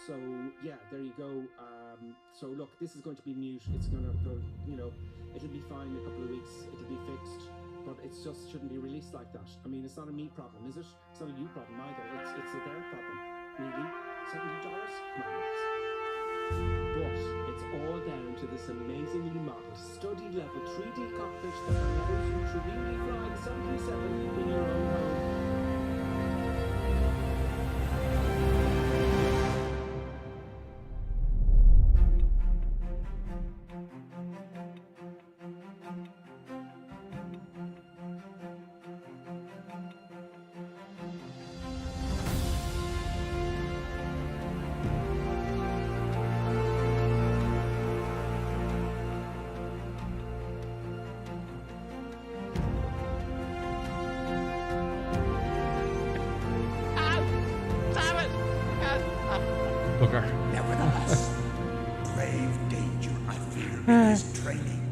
So yeah, there you go. So look, this is going to be mute. It's going to go, you know, it'll be fine in a couple of weeks. It'll be fixed, but it just shouldn't be released like that. I mean, it's not a me problem, is it? It's not a you problem either. It's a their problem. Really? $70? Come on, but it's all down to this amazingly modeled, study level 3D cockpit that allows you to really fly the 737 in your own home. Nevertheless, grave danger, I fear, in his training.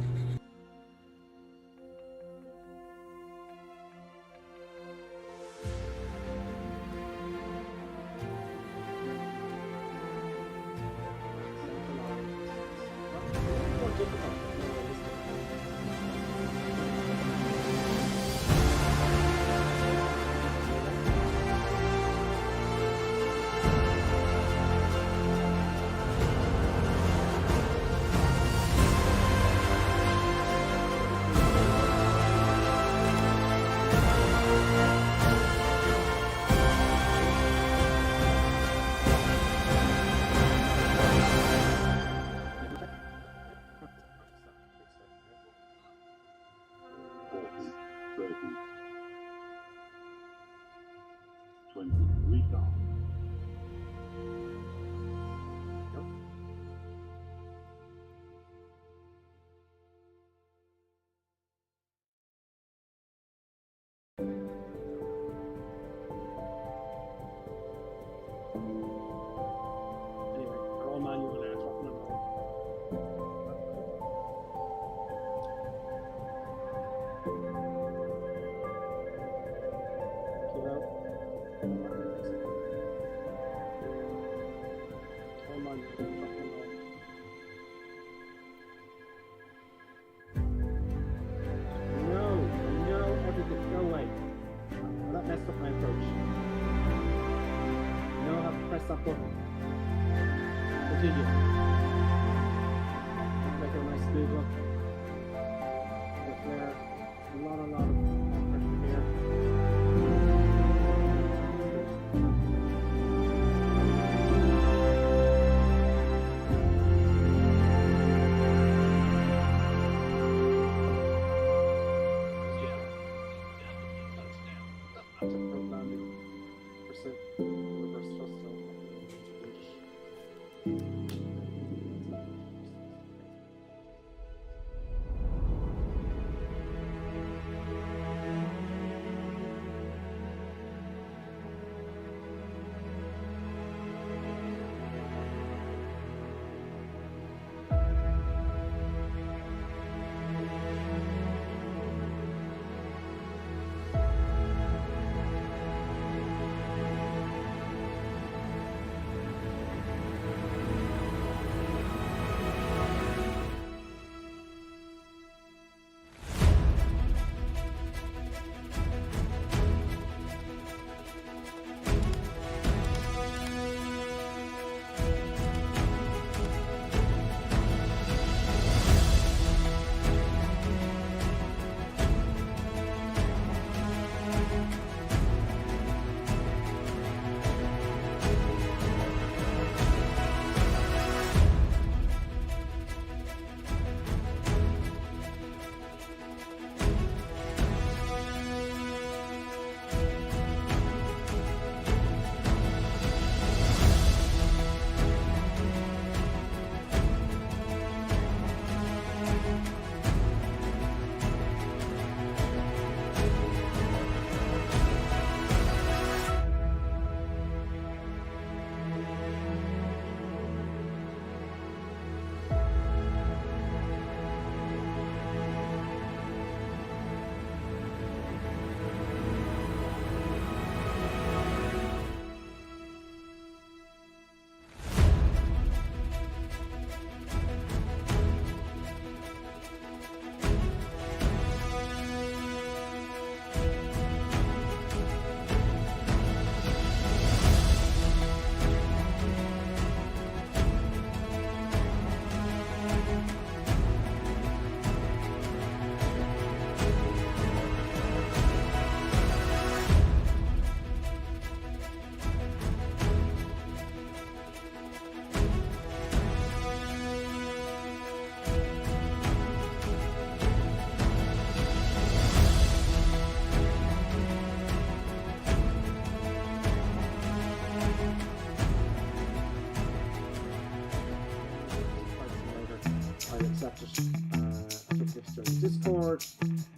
forward,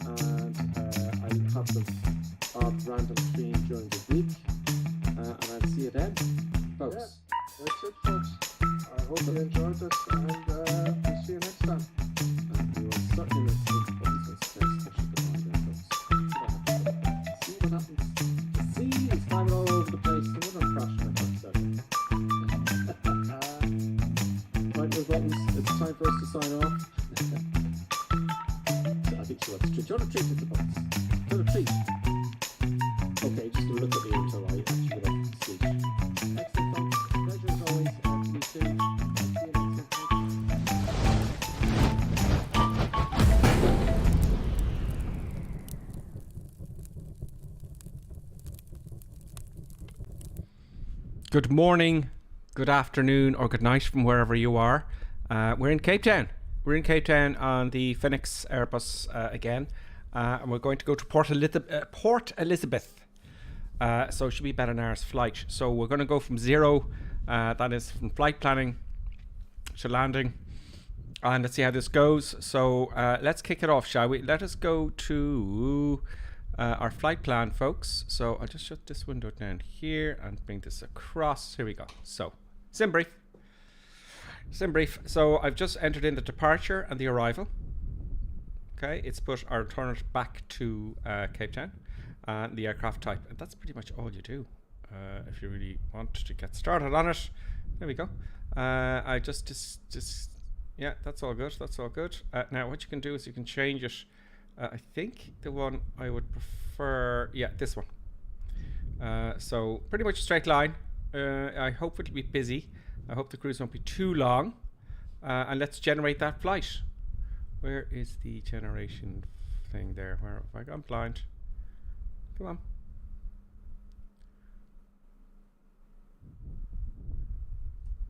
and I'll have some odd random stream during the week, and I'll see you then, folks. Yeah, that's it, folks. I hope you enjoyed this, and we'll see you next time. And we will certainly miss you. But he's going to say special goodbye there, folks. See what happens. See, it's climbing all over the place. So we're not crashing it. Right, we're buttons. It's time for us to sign off. I think she wants to treat. Do you want to treat with the buttons? Do you want to treat? Okay, just look at me until I actually get off the seat. Excellent, folks. Pleasure as always. See you soon. See you next time. Good morning, good afternoon, or good night from wherever you are. We're in Cape Town. We're in Cape Town on the Fenix Airbus again, and we're going to go to Port Elizabeth. So it should be about an hour's flight. So we're going to go from zero, that is from flight planning to landing, and let's see how this goes. So let's kick it off, shall we? Let us go to our flight plan, folks. So I'll just shut this window down here and bring this across. Here we go. So sim brief. So I've just entered in the departure and the arrival. Okay, it's put our return back to Cape Town and the aircraft type, and that's pretty much all you do if you really want to get started on it. There we go. I just yeah, that's all good. Now what you can do is you can change it. I think the one I would prefer, yeah, this one. So pretty much a straight line. I hope it'll be busy. I hope the cruise won't be too long. And let's generate that flight. Where is the generation thing there? Where have I gone blind? Come on.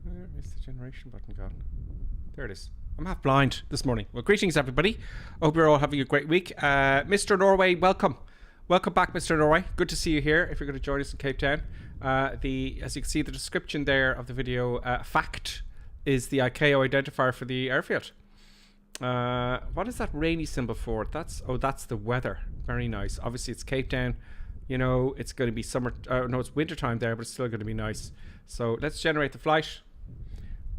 Where is the generation button gone? There it is. I'm half blind this morning. Well, greetings, everybody. I hope you're all having a great week. Mr. Norway, welcome. Welcome back, Mr. Norway. Good to see you here, if you're going to join us in Cape Town. As you can see, the description there of the video, FACT is the ICAO identifier for the airfield. What is that rainy symbol for? That's the weather. Very nice. Obviously, it's Cape Town. You know, it's going to be summer. No, it's winter time there, but it's still going to be nice. So let's generate the flight.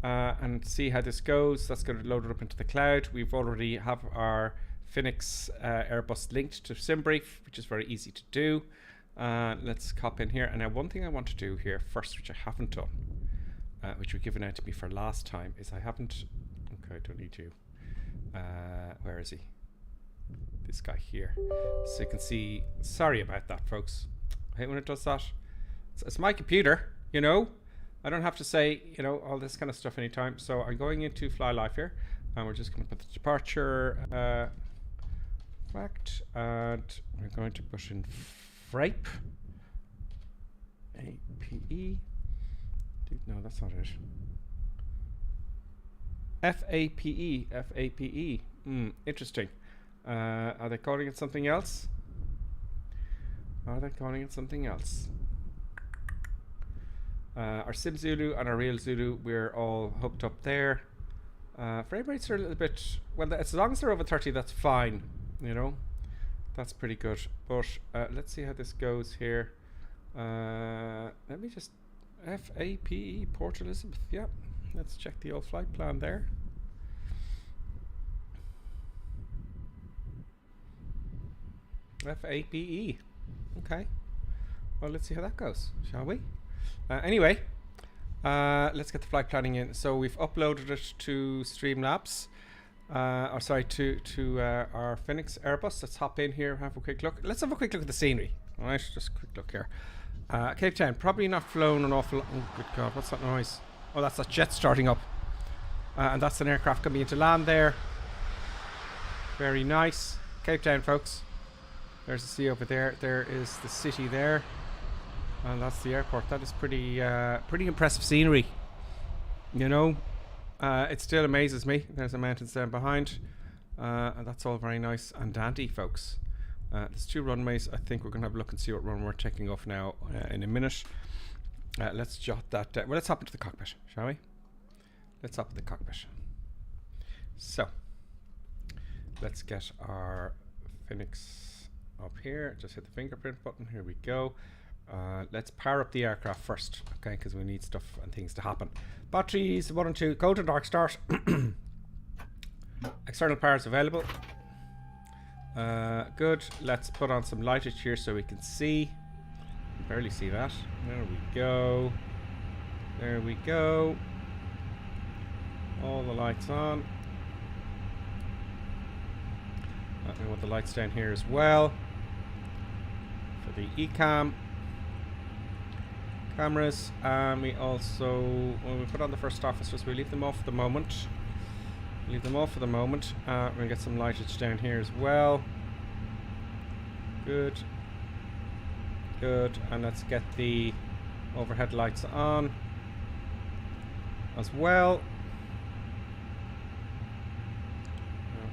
And see how this goes. That's going to load it up into the cloud. We've already have our Fenix Airbus linked to SimBrief, which is very easy to do. Let's cop in here. And now one thing I want to do here first, which I haven't done, which was given out to me for last time, is I haven't... Okay, I don't need you. Where is he? This guy here. So you can see... Sorry about that, folks. I hate when it does that. It's my computer, you know. I don't have to say, you know, all this kind of stuff anytime. So I'm going into Fly Life here, and we're just going to put the departure fact, and we're going to push in FAPE. APE. No, that's not it. FAPE. FAPE. Interesting. Are they calling it something else? Our Sim Zulu and our Real Zulu, we're all hooked up there. Frame rates are a little bit, well, as long as they're over 30, that's fine, you know. That's pretty good. But let's see how this goes here. Let me just, FAPE, Port Elizabeth, yeah. Let's check the old flight plan there. FAPE, okay. Well, let's see how that goes, shall we? Anyway, let's get the flight planning in. So we've uploaded it to Streamlabs, or sorry, to our Fenix Airbus. Let's hop in here, have a quick look. Let's have a quick look at the scenery. All right, just a quick look here. Cape Town, probably not flown an awful lot. Oh, good God, what's that noise? Oh, that's that jet starting up. And that's an aircraft coming into land there. Very nice. Cape Town, folks. There's the sea over there. There is the city there. And that's the airport. That is pretty impressive scenery. You know, it still amazes me. There's the mountains down behind. And that's all very nice and dandy, folks. There's 2 runways. I think we're going to have a look and see what runway we're taking off now in a minute. Let's jot that down. Well, let's hop into the cockpit, shall we? Let's hop in the cockpit. So, let's get our Fenix up here. Just hit the fingerprint button. Here we go. Let's power up the aircraft first, okay, because we need stuff and things to happen. Batteries 1 and 2, cold and dark start. External powers available. Good. Let's put on some lightage here so we can see. Barely see that. There we go. There we go. All the lights on. We want the lights down here as well for the eCam cameras. We also, when we put on the first officers, we leave them off for the moment. Leave them off for the moment. We're gonna get some lightage down here as well. Good. Good. And let's get the overhead lights on as well.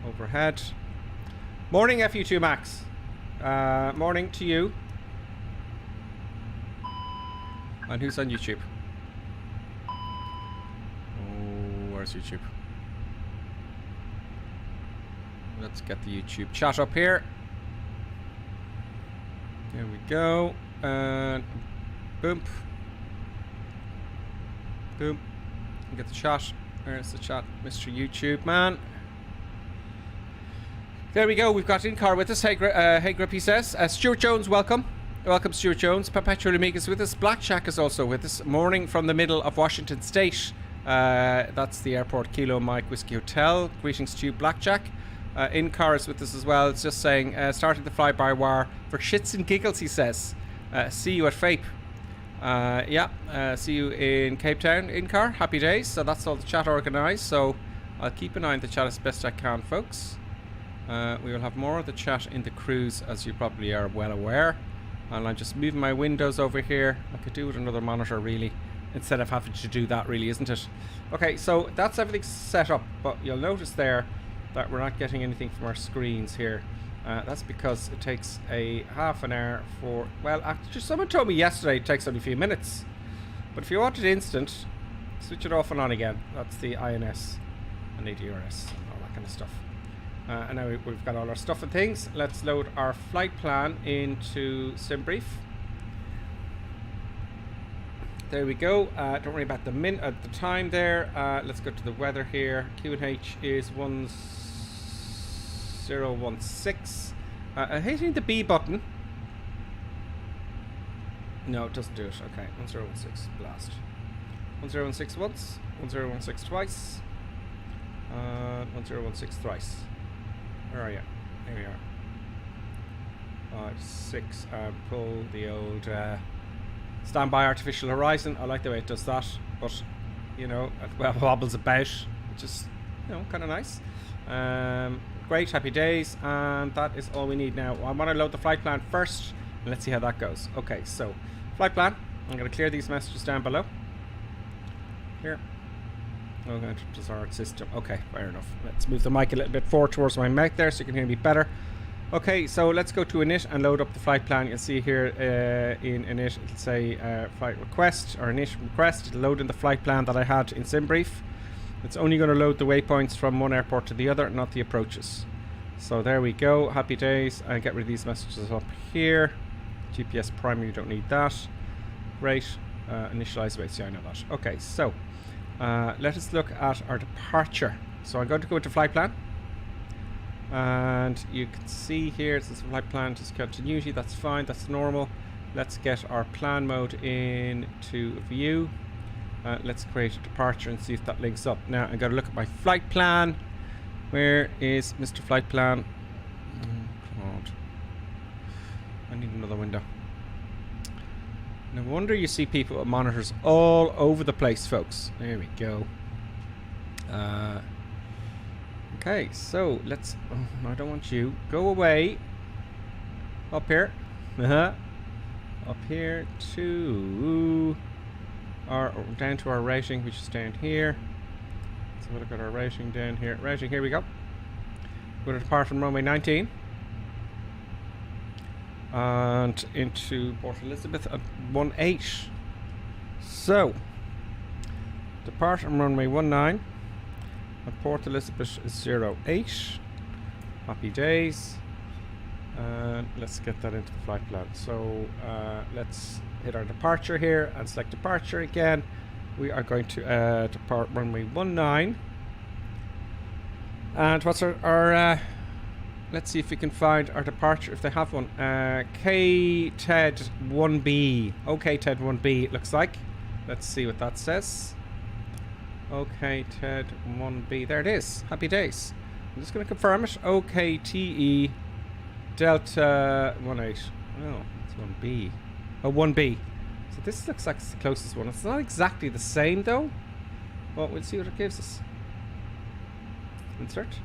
Overhead. Morning, FU2 Max. Morning to you. And who's on YouTube? Oh, where's YouTube? Let's get the YouTube chat up here. There we go. And boom. Boom. Get the chat. There's the chat, Mr. YouTube man. There we go. We've got in car with us. Hey Grip, he says. Stuart Jones, welcome. Welcome, Stuart Jones. Perpetual Amigas with us. Blackjack is also with us. Morning from the middle of Washington State. That's the airport. Kilo Mike Whiskey Hotel. Greetings to you, Blackjack. In car is with us as well. It's just saying, starting the fly-by-wire for shits and giggles, he says. See you at FAPE. See you in Cape Town, in car. Happy days. So that's all the chat organised. So I'll keep an eye on the chat as best I can, folks. We will have more of the chat in the cruise, as you probably are well aware. And I'm just moving my windows over here. I could do with another monitor, really, instead of having to do that, really, isn't it? Okay, so that's everything set up, but you'll notice there that we're not getting anything from our screens here. That's because it takes a half an hour for, well, actually, someone told me yesterday it takes only a few minutes. But if you want it instant, switch it off and on again. That's the INS and ADRS and all that kind of stuff. And now we've got all our stuff and things. Let's load our flight plan into SimBrief. There we go. Don't worry about the time there. Let's go to the weather here. QNH is 1016. Hitting the B button. No, it doesn't do it. Okay, 1016 blast. 1016 once, 1016 twice, 1016 thrice. Where are you? There we are. 5, 6, pull the old standby artificial horizon. I like the way it does that, but you know, well, wobbles about, which is, you know, kind of nice. Great, happy days, and that is all we need now. I want to load the flight plan first, and let's see how that goes. Okay, so flight plan. I'm going to clear these messages down below. Here. Oh, going to desired system. Okay, fair enough. Let's move the mic a little bit forward towards my mic there so you can hear me better. Okay, so let's go to init and load up the flight plan. You'll see here in init, it'll say flight request or init request. It'll load in the flight plan that I had in SimBrief. It's only going to load the waypoints from one airport to the other, not the approaches. So there we go. Happy days. And get rid of these messages up here. GPS primary, you don't need that. Great. Initialize weights. Yeah, I know that. Okay, so let us look at our departure. So I'm going to go into flight plan. And you can see here it says flight plan discontinuity. That's fine. That's normal. Let's get our plan mode into view. Let's create a departure and see if that links up. Now I'm going to look at my flight plan. Where is Mr. Flight Plan? Come on. I need another window. No wonder you see people with monitors all over the place, folks. There we go. Okay, so let's... Oh, no, I don't want you. Go away. Up here. Up here to... down to our rating, which is down here. So we'll look at our rating down here. Rating, here we go. We're going to depart from runway 19. And into Port Elizabeth at 18. So, depart from runway 19. At Port Elizabeth is 08. Happy days. Let's get that into the flight plan. So let's hit our departure here and select departure again. We are going to depart runway 19. And what's our let's see if we can find our departure, if they have one. K-TED 1B. Okay, TED 1B, it looks like. Let's see what that says. Okay, TED 1B. There it is. Happy days. I'm just going to confirm it. OKTE Delta 18. Oh, it's 1B. Oh, 1B. So this looks like it's the closest one. It's not exactly the same, though. Well, we'll see what it gives us. Insert.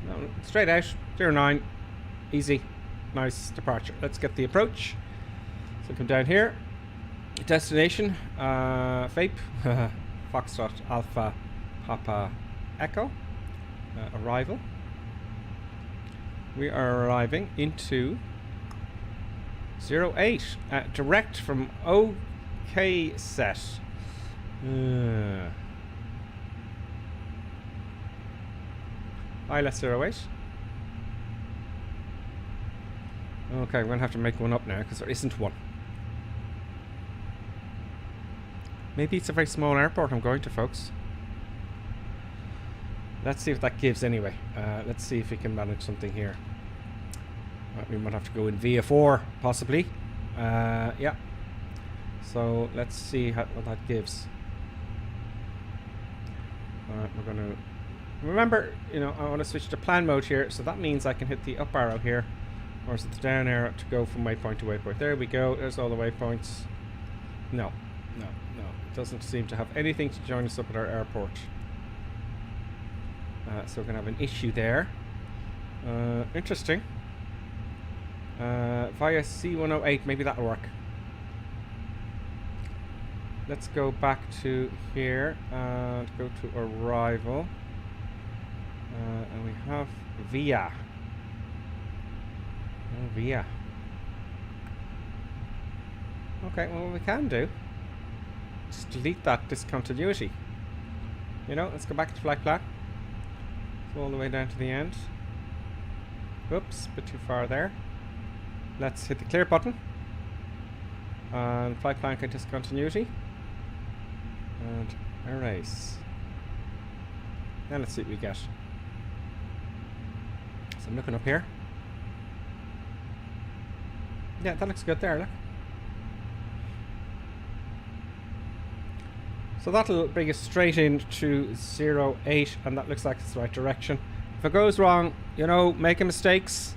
No, straight out. 09. Easy. Nice departure. Let's get the approach. So come down here. Destination. FAPE. Foxtrot Alpha Papa Echo. Arrival. We are arriving into 08. Direct from OK set. ILS 08. Okay, we're going to have to make one up now because there isn't one. Maybe it's a very small airport I'm going to, folks. Let's see if that gives anyway. Let's see if we can manage something here. We might have to go in VF4, possibly. Yeah. So let's see what that gives. We're going to... Remember, you know, I want to switch to plan mode here, so that means I can hit the up arrow here, or is it the down arrow to go from waypoint to waypoint. There we go. There's all the waypoints. No. It doesn't seem to have anything to join us up at our airport. So we're going to have an issue there. Interesting. Via C108, maybe that'll work. Let's go back to here and go to arrival. And we have via. Oh, via. Okay, well, what we can do, just delete that discontinuity. You know, let's go back to flight plan. All the way down to the end. Oops, a bit too far there. Let's hit the clear button. And flight plan discontinuity. And erase. And let's see what we get. So I'm looking up here. Yeah, that looks good there, look. So that'll bring us straight into 08, and that looks like it's the right direction. If it goes wrong, you know, making mistakes,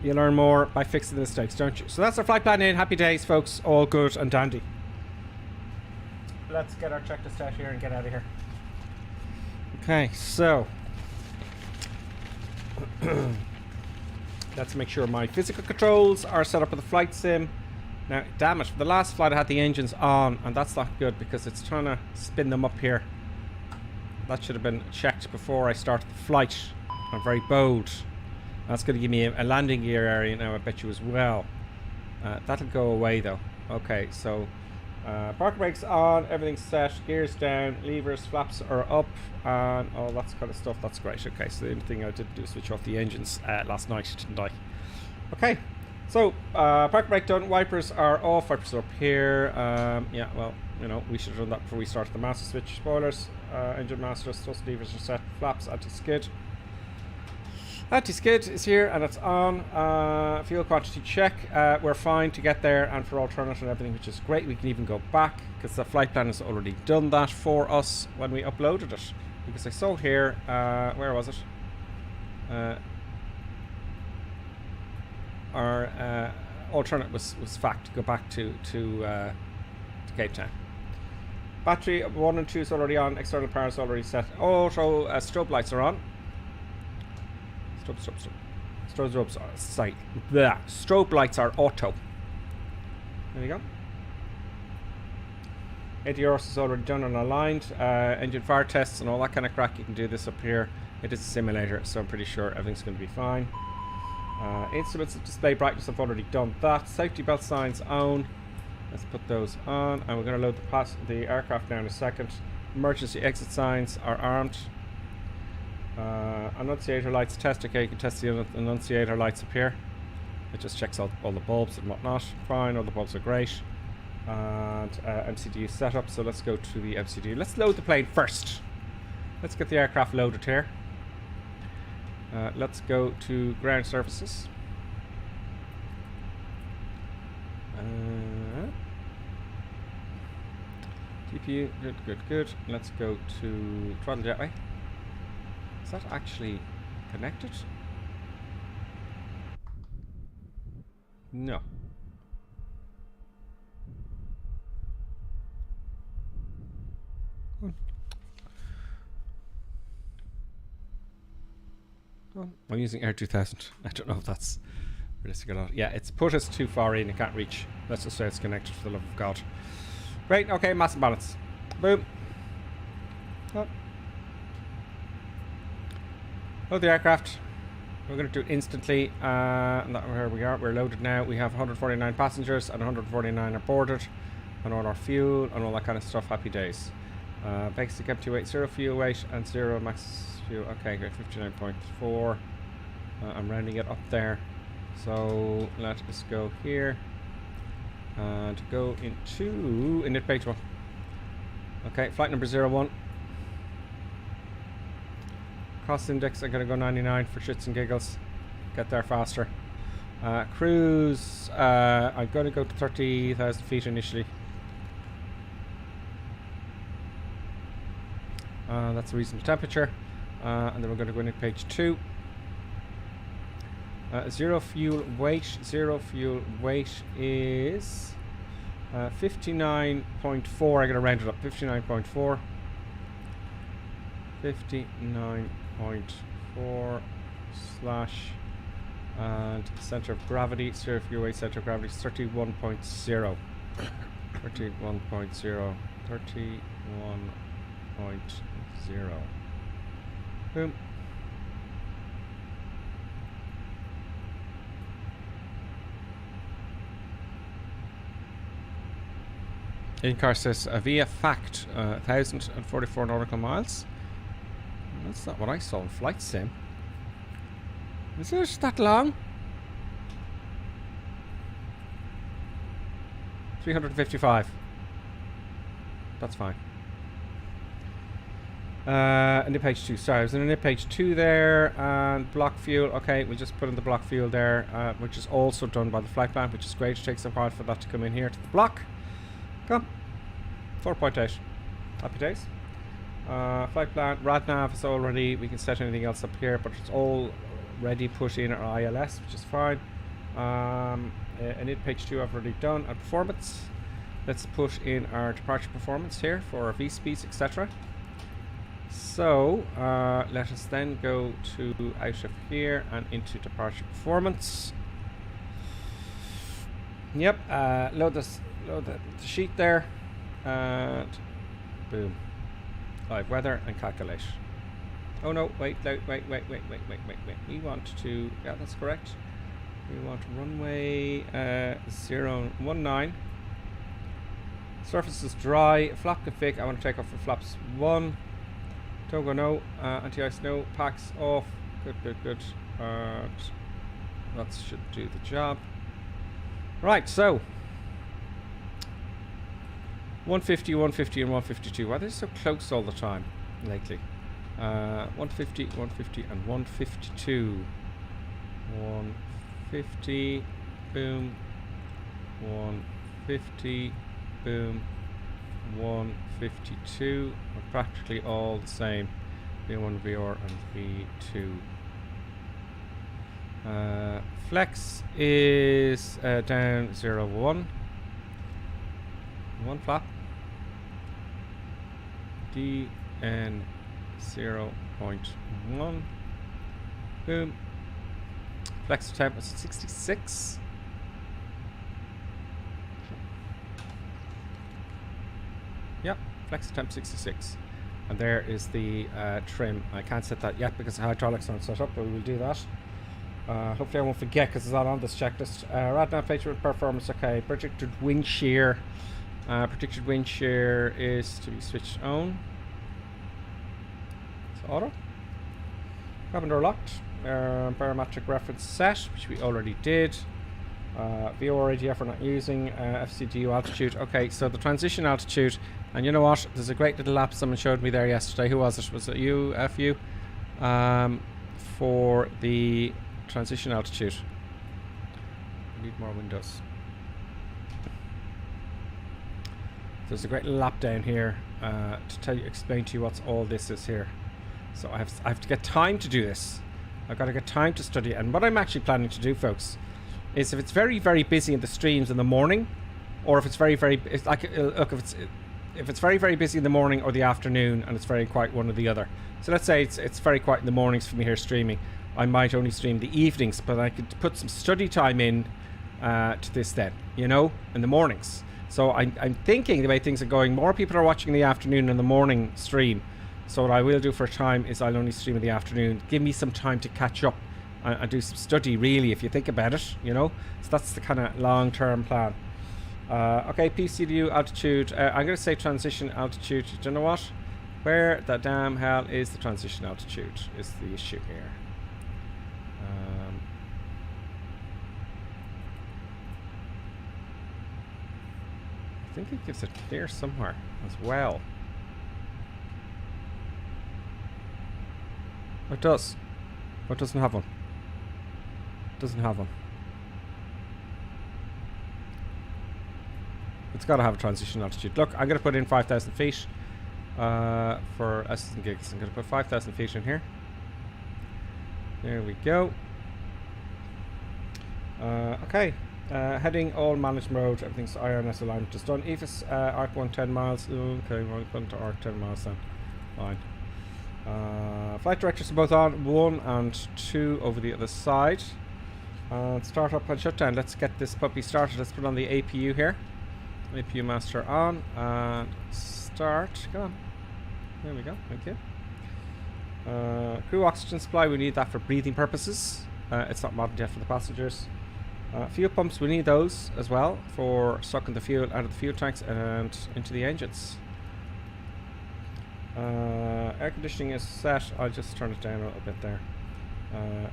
you learn more by fixing the mistakes, don't you? So that's our flight plan in. Happy days, folks. All good and dandy. Let's get our checklist out here and get out of here. Okay, so let's make sure my physical controls are set up with the flight sim. Now, damn it, for the last flight I had the engines on, and that's not good because it's trying to spin them up here. That should have been checked before I started the flight. I'm very bold. That's going to give me a landing gear area now, I bet you as well. That'll go away though. Okay, so parking brakes on, everything's set, gears down, levers, flaps are up, and all that kind of stuff. That's great. Okay, so the only thing I did do is switch off the engines last night, didn't I? Okay. So, parking brake done, wipers are off, wipers are up here. Yeah, well, you know, we should have done that before we started the master switch. Spoilers, engine master, thrust levers are set, flaps, anti-skid. Anti-skid is here and it's on. Fuel quantity check. We're fine to get there and for alternate and everything, which is great. We can even go back because the flight plan has already done that for us when we uploaded it. Because I saw here, where was it? Our alternate was fact. Go back to Cape Town. Battery 1 and 2 is already on. External power is already set. Auto strobe lights are on. Strobe lights are auto. There we go. ADRS is already done and aligned. Engine fire tests and all that kind of crack. You can do this up here. It is a simulator, so I'm pretty sure everything's going to be fine. Instruments of display brightness, I've already done that. Safety belt signs on. Let's put those on, and we're going to load the aircraft now in a second. Emergency exit signs are armed. Annunciator lights test. Okay, you can test the annunciator lights up here. It just checks out all the bulbs and whatnot. Fine, all the bulbs are great. And MCD is set up, so let's go to the MCD. Let's load the plane first. Let's get the aircraft loaded here. Let's go to ground surfaces. TPU, good. Let's go to throttle jetway. Is that actually connected? No. I'm using Air 2000. I don't know if that's realistic or not. Yeah, it's put us too far in. It can't reach. Let's just say it's connected, for the love of God. Great. Okay, mass imbalance. Boom. Oh. Load the aircraft. We're going to do it instantly. And here we are. We're loaded now. We have 149 passengers and 149 are boarded. And all our fuel and all that kind of stuff. Happy days. Basic empty weight, 0 fuel weight and 0 max fuel. Okay, great. 59.4. I'm rounding it up there. So let us go here and go into init page 1. Okay, flight number 01. Cost index, I'm going to go 99 for shits and giggles. Get there faster. Cruise, I'm going to go to 30,000 feet initially. That's a reasonable temperature. And then we're going to go into page 2. 0 fuel weight. 0 fuel weight is 59.4. I'm going to round it up. 59.4. 59.4 slash, and center of gravity, 0 fuel weight, center of gravity is 31.0. 31.0. 31.0. Boom. In-car says via fact 1,044 nautical miles. That's not what I saw in Flight Sim. Is it that long? 355. That's fine. Into page 2. Sorry, I was in page 2 there. And block fuel. Okay, we just put in the block fuel there, which is also done by the flight plan, which is great. It takes a while for that to come in here to the block. Come. 4.8. Happy days. Flight plan, RadNav is all ready. We can set anything else up here, but it's all ready. Put in our ILS, which is fine. And in page 2 I've already done. Our performance. Let's put in our departure performance here for our V-speeds, etc. So let us then go to out of here and into departure performance. Yep, load the sheet there, and boom. Live weather and calculate. Oh no, wait. We want to, yeah, that's correct. We want runway 019. Surface is dry. Flap config. I want to take off for flaps 1. Togo no. Anti-ice no. Packs off. Good. That should do the job. Right, so 150, 150, and 152. Why are they so close all the time lately? 150, 150, and 152. 150, boom. 150, boom. 152. We're practically all the same. V1, VR, and V2. Flex is down 01. 1 flap. DN 0.1. Boom. Flex temp is 66. Yep, flex temp 66. And there is the trim. I can't set that yet because the hydraulics aren't set up, but we will do that. Hopefully I won't forget because it's not on this checklist. RadNav feature performance, okay. Predicted wind shear. Predicted wind shear is to be switched on. It's auto. Cabin door locked. Barometric reference set, which we already did. VORADF we're not using. FCDU altitude. Okay, so the transition altitude. And you know what? There's a great little lap someone showed me there yesterday. Who was it? Was it you? FU? For the transition altitude. We need more windows. There's a great little lap down here to explain to you what all this is here. So I have to get time to do this. I've got to get time to study it. And what I'm actually planning to do, folks, is if it's very, very busy in the streams in the morning, or if it's very, very, it's like, look, if it's very, very busy in the morning or the afternoon, and it's very quiet one or the other. So let's say it's very quiet in the mornings for me here streaming. I might only stream the evenings, but I could put some study time in to this then, you know, in the mornings. So I'm thinking the way things are going, more people are watching in the afternoon and the morning stream. So what I will do for a time is I'll only stream in the afternoon. Give me some time to catch up and do some study, really, if you think about it, you know. So that's the kind of long-term plan. Okay, PCDU altitude. I'm going to say transition altitude. Do you know what? Where the damn hell is the transition altitude is the issue here. I think it gives it here somewhere as well. It does. But it doesn't have one. It doesn't have one. It's got to have a transition altitude. Look, I'm going to put in 5,000 feet for S's and gigs. I'm going to put 5,000 feet in here. There we go. Okay. Heading all managed mode. Everything's IRNS alignment is done. EFIS arc 1 10 miles. Okay, we're going to arc 10 miles then. Fine. Flight directors are both on. 1 and 2 over the other side. Start up and shut down. Let's get this puppy started. Let's put on the APU here. APU master on and start. Come on. There we go. Thank you. Crew oxygen supply. We need that for breathing purposes. It's not modded yet for the passengers. Fuel pumps. We need those as well for sucking the fuel out of the fuel tanks and into the engines. Air conditioning is set. I'll just turn it down a little bit there.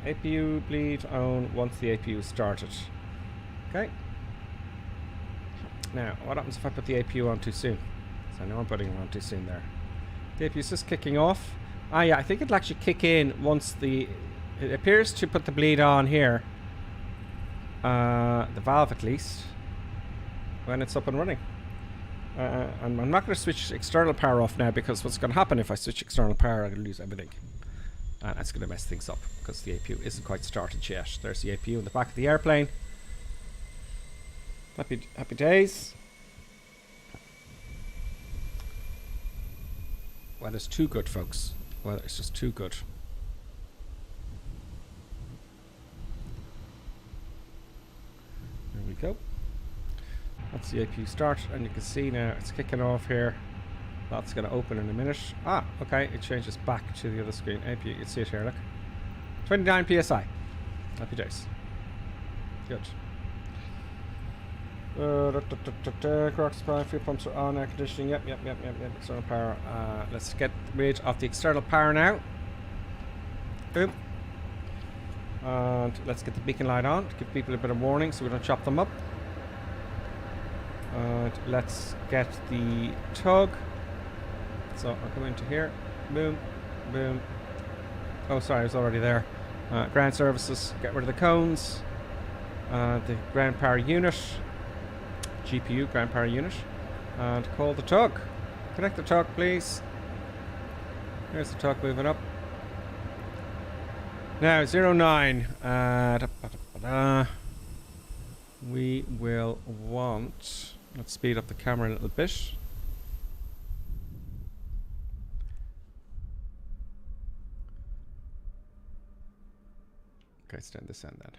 APU bleed on once the APU is started. Okay. Now, what happens if I put the APU on too soon? So I know I'm putting it on too soon there. The APU is just kicking off. Ah, yeah, I think it'll actually kick in once the... It appears to put the bleed on here. The valve at least. When it's up and running. And I'm not going to switch external power off now, because what's going to happen if I switch external power, I'm going to lose everything. And that's going to mess things up, because the APU isn't quite started yet. There's the APU in the back of the airplane. Happy days. Weather's too good, folks. Weather is just too good. There we go. That's the APU start, and you can see now it's kicking off here. That's going to open in a minute. Ah, okay, it changes back to the other screen. APU, you can see it here, look. 29 PSI. Happy days. Good. Croc supply, fuel pumps are on, air conditioning, yep, external power. Let's get rid of the external power now. Boom. And let's get the beacon light on to give people a bit of warning so we don't chop them up. And let's get the tug. So I'll come into here. Boom, boom. Oh, sorry, I was already there. Ground services, get rid of the cones. The ground power unit. GPU, ground power unit. And call the tug. Connect the tug, please. There's the tug moving up. Now, 09. We will want... Let's speed up the camera a little bit. Okay, let's down this end then.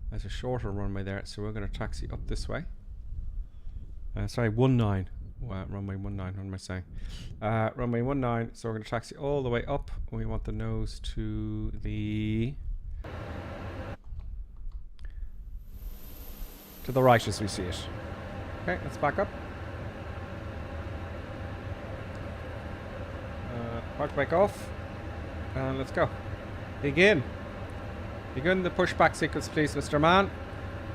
There's a shorter runway there, so we're going to taxi up this way. Sorry, 19. Runway 19, what am I saying? Runway 19, so we're going to taxi all the way up. We want the nose to the... to the right as we see it. Okay, let's back up. Park brake off. And let's go. Begin. Begin the pushback sequence, please, Mr. Man.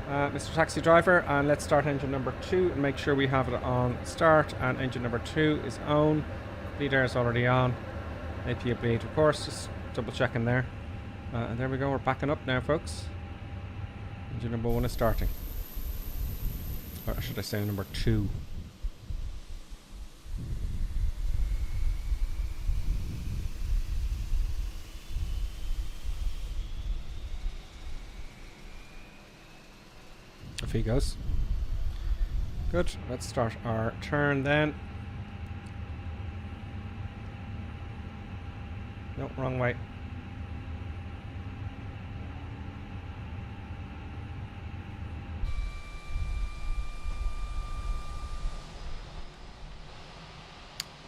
Mr. Taxi Driver. And let's start engine number 2 and make sure we have it on start. And engine number 2 is on. Bleed air is already on. APU bleed, of course. Just double checking there. And there we go. We're backing up now, folks. Engine number 1 is starting. Or should I say number 2? Off he goes. Good. Let's start our turn then. No, wrong way.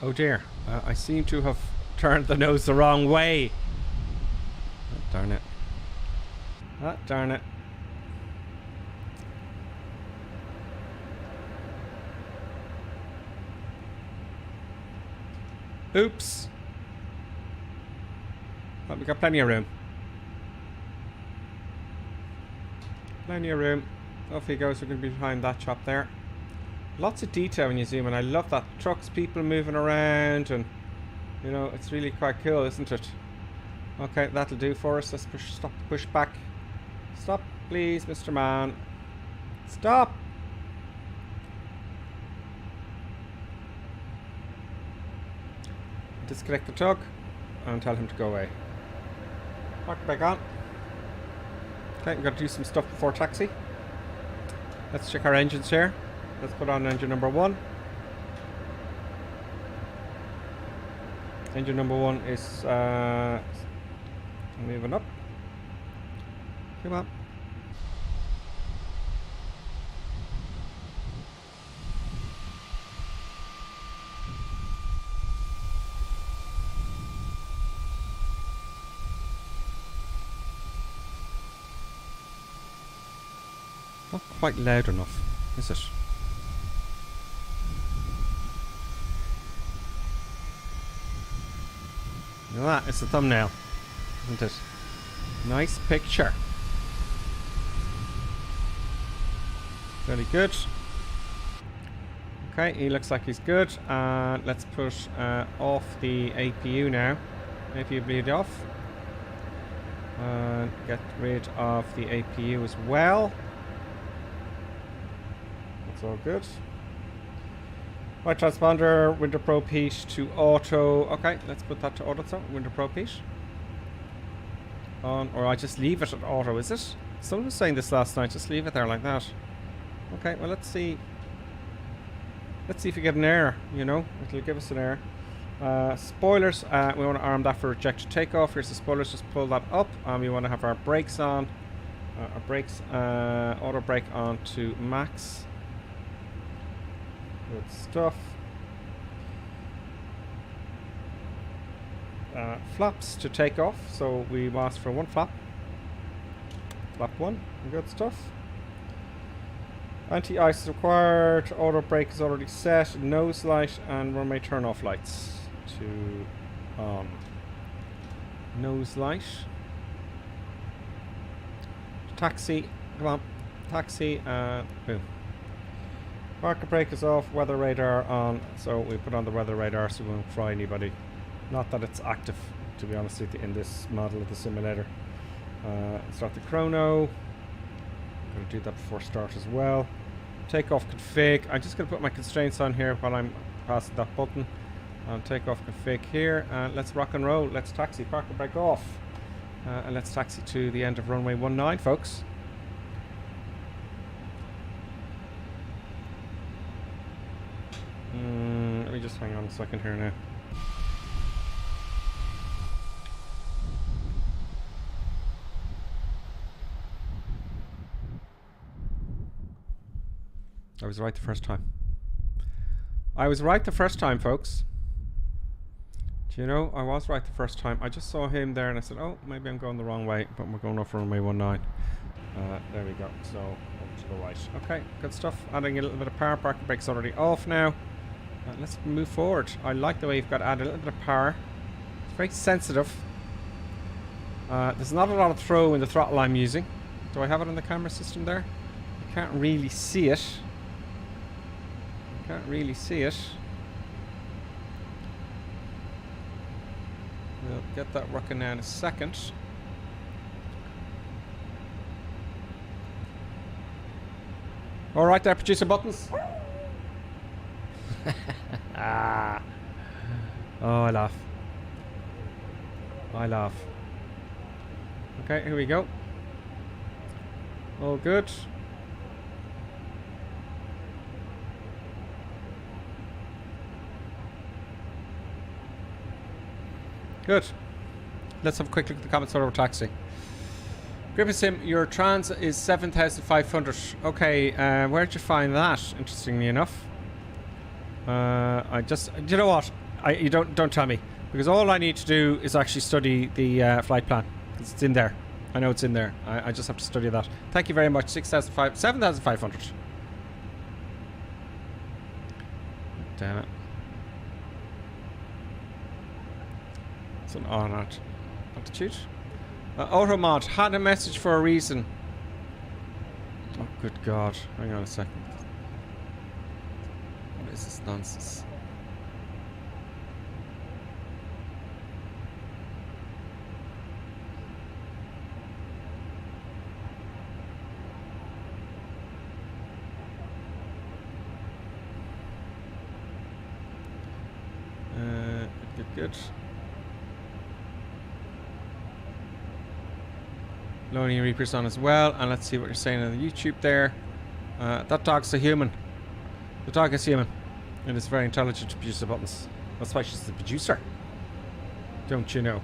Oh dear, I seem to have turned the nose the wrong way. Oh, darn it. Ah, darn it. Oops. Well, we got plenty of room. Plenty of room. Off he goes. We're going to be behind that chop there. Lots of detail when you zoom in. I love that. Trucks, people moving around, and you know, it's really quite cool, isn't it? Okay, that'll do for us. Let's stop the push back. Stop, please, Mr. Man. Stop. Disconnect the tug and tell him to go away. Park it back on. Okay, we've got to do some stuff before taxi. Let's check our engines here. Let's put on engine number 1. Engine number 1 is moving up. Come on. Not quite loud enough, is it? That is the thumbnail, isn't it? Nice picture. Very good. Okay, he looks like he's good. Let's put off the APU now. APU bleed off. And get rid of the APU as well. That's all good. Right, transponder, window probe heat to auto. Okay, let's put that to auto. So, window probe heat on, or I just leave it at auto, is it? Someone was saying this last night, just leave it there like that. Okay, well, let's see. Let's see if we get an error, you know. It'll give us an error. Spoilers, we want to arm that for rejected takeoff. Here's the spoilers, just pull that up. We want to have our brakes on. Our brakes, auto brake on to max. Good stuff. Flaps to take off, so we asked for 1 flap. Flap 1, good stuff. Anti-ice is required, auto brake is already set, nose light and runway turn off lights to on. Nose light. Taxi, come on, taxi, boom. Parking brake is off, weather radar on, so we put on the weather radar so we won't fry anybody. Not that it's active, to be honest with you, in this model of the simulator. Start the chrono. I'm going to do that before start as well. Takeoff config. I'm just going to put my constraints on here while I'm passing that button. Takeoff config here. Let's rock and roll. Let's taxi. Parking brake off. And let's taxi to the end of runway 19, folks. Let me just hang on a second here now. I was right the first time. I was right the first time, folks. Do you know, I was right the first time. I just saw him there and I said, oh, maybe I'm going the wrong way, but we're going off runway 19. There we go. So, over to the right. Okay, good stuff. Adding a little bit of power. Parking brake's already off now. Let's move forward. I like the way you've got to add a little bit of power. It's very sensitive. There's not a lot of throw in the throttle I'm using. Do I have it on the camera system there? I can't really see it. Can't really see it. We'll get that working now in a second. All right, there, producer buttons. Ah. Oh, I laugh. I laugh. Okay, here we go. All good. Good. Let's have a quick look at the comments over taxi. Grippasim, your trans is 7,500. Okay, where'd you find that? Interestingly enough. I just, you know what? You don't tell me, because all I need to do is actually study the flight plan. It's in there. I know it's in there. I just have to study that. Thank you very much. 7,500. Damn it. It's an honoured altitude. Automod had a message for a reason. Oh, good God. Hang on a second. What is this nonsense? Good. Lonely Reaper's on as well, and let's see what you're saying on the YouTube there. That dog's a human. The dog is human, and it's very intelligent to produce the buttons. That's why she's the producer. Don't you know?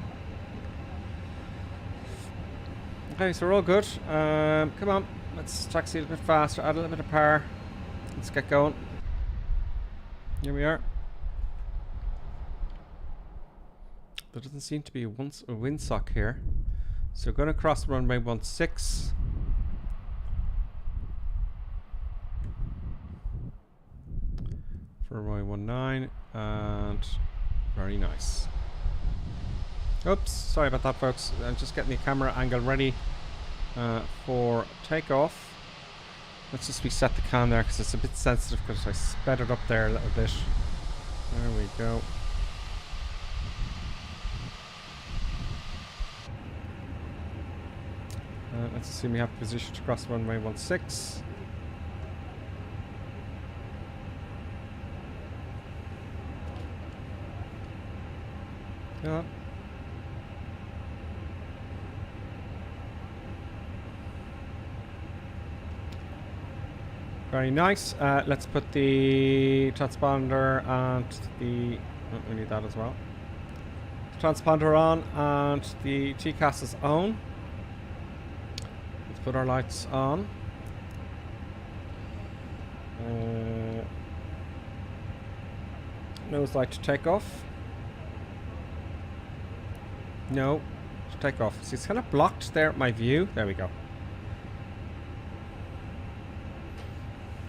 Okay, so we're all good. Come on, let's taxi a little bit faster, add a little bit of power. Let's get going. Here we are. There doesn't seem to be a windsock here. So we're going to cross runway 16. For runway 19. And very nice. Oops, sorry about that, folks. I'm just getting the camera angle ready for takeoff. Let's just reset the cam there because it's a bit sensitive because I sped it up there a little bit. There we go. Let's assume we have position to cross runway 16. Yeah. Very nice. Let's put the transponder and the... Oh, we need that as well. Transponder on and the TCAS is on. Let's put our lights on. Nose light to take off. No, to take off. See, it's kind of blocked there at my view. There we go.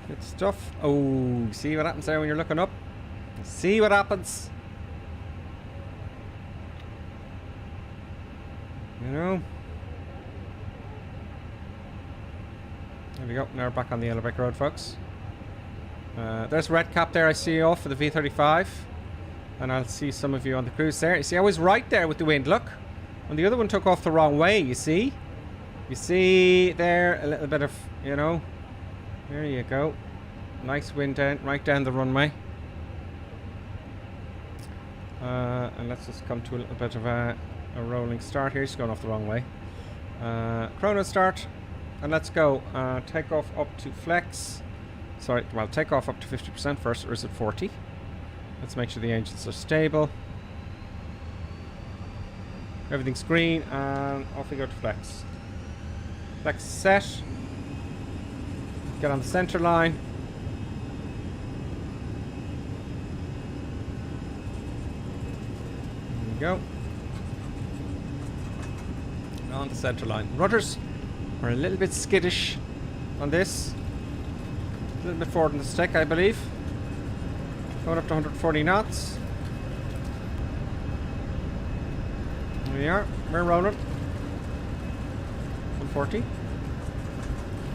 Good stuff. Oh, see what happens there when you're looking up? See what happens? You know? There we go. Now we're back on the Yellowbrick Road, folks. There's red cap there I see off for the V35. And I'll see some of you on the cruise there. You see, I was right there with the wind. Look. And the other one took off the wrong way, you see? You see there a little bit of, you know. There you go. Nice wind down, right down the runway. And let's just come to a little bit of a rolling start here. Just going off the wrong way. Chrono start. And let's go. Take off up to flex. Sorry, well, take off up to 50% first, or is it 40? Let's make sure the engines are stable. Everything's green, and off we go to flex. Flex set. Get on the center line. There we go. On the center line. Rudders are a little bit skittish on this. A little bit forward in the stick, I believe. Going up to 140 knots. Here we are. We're rolling. 140.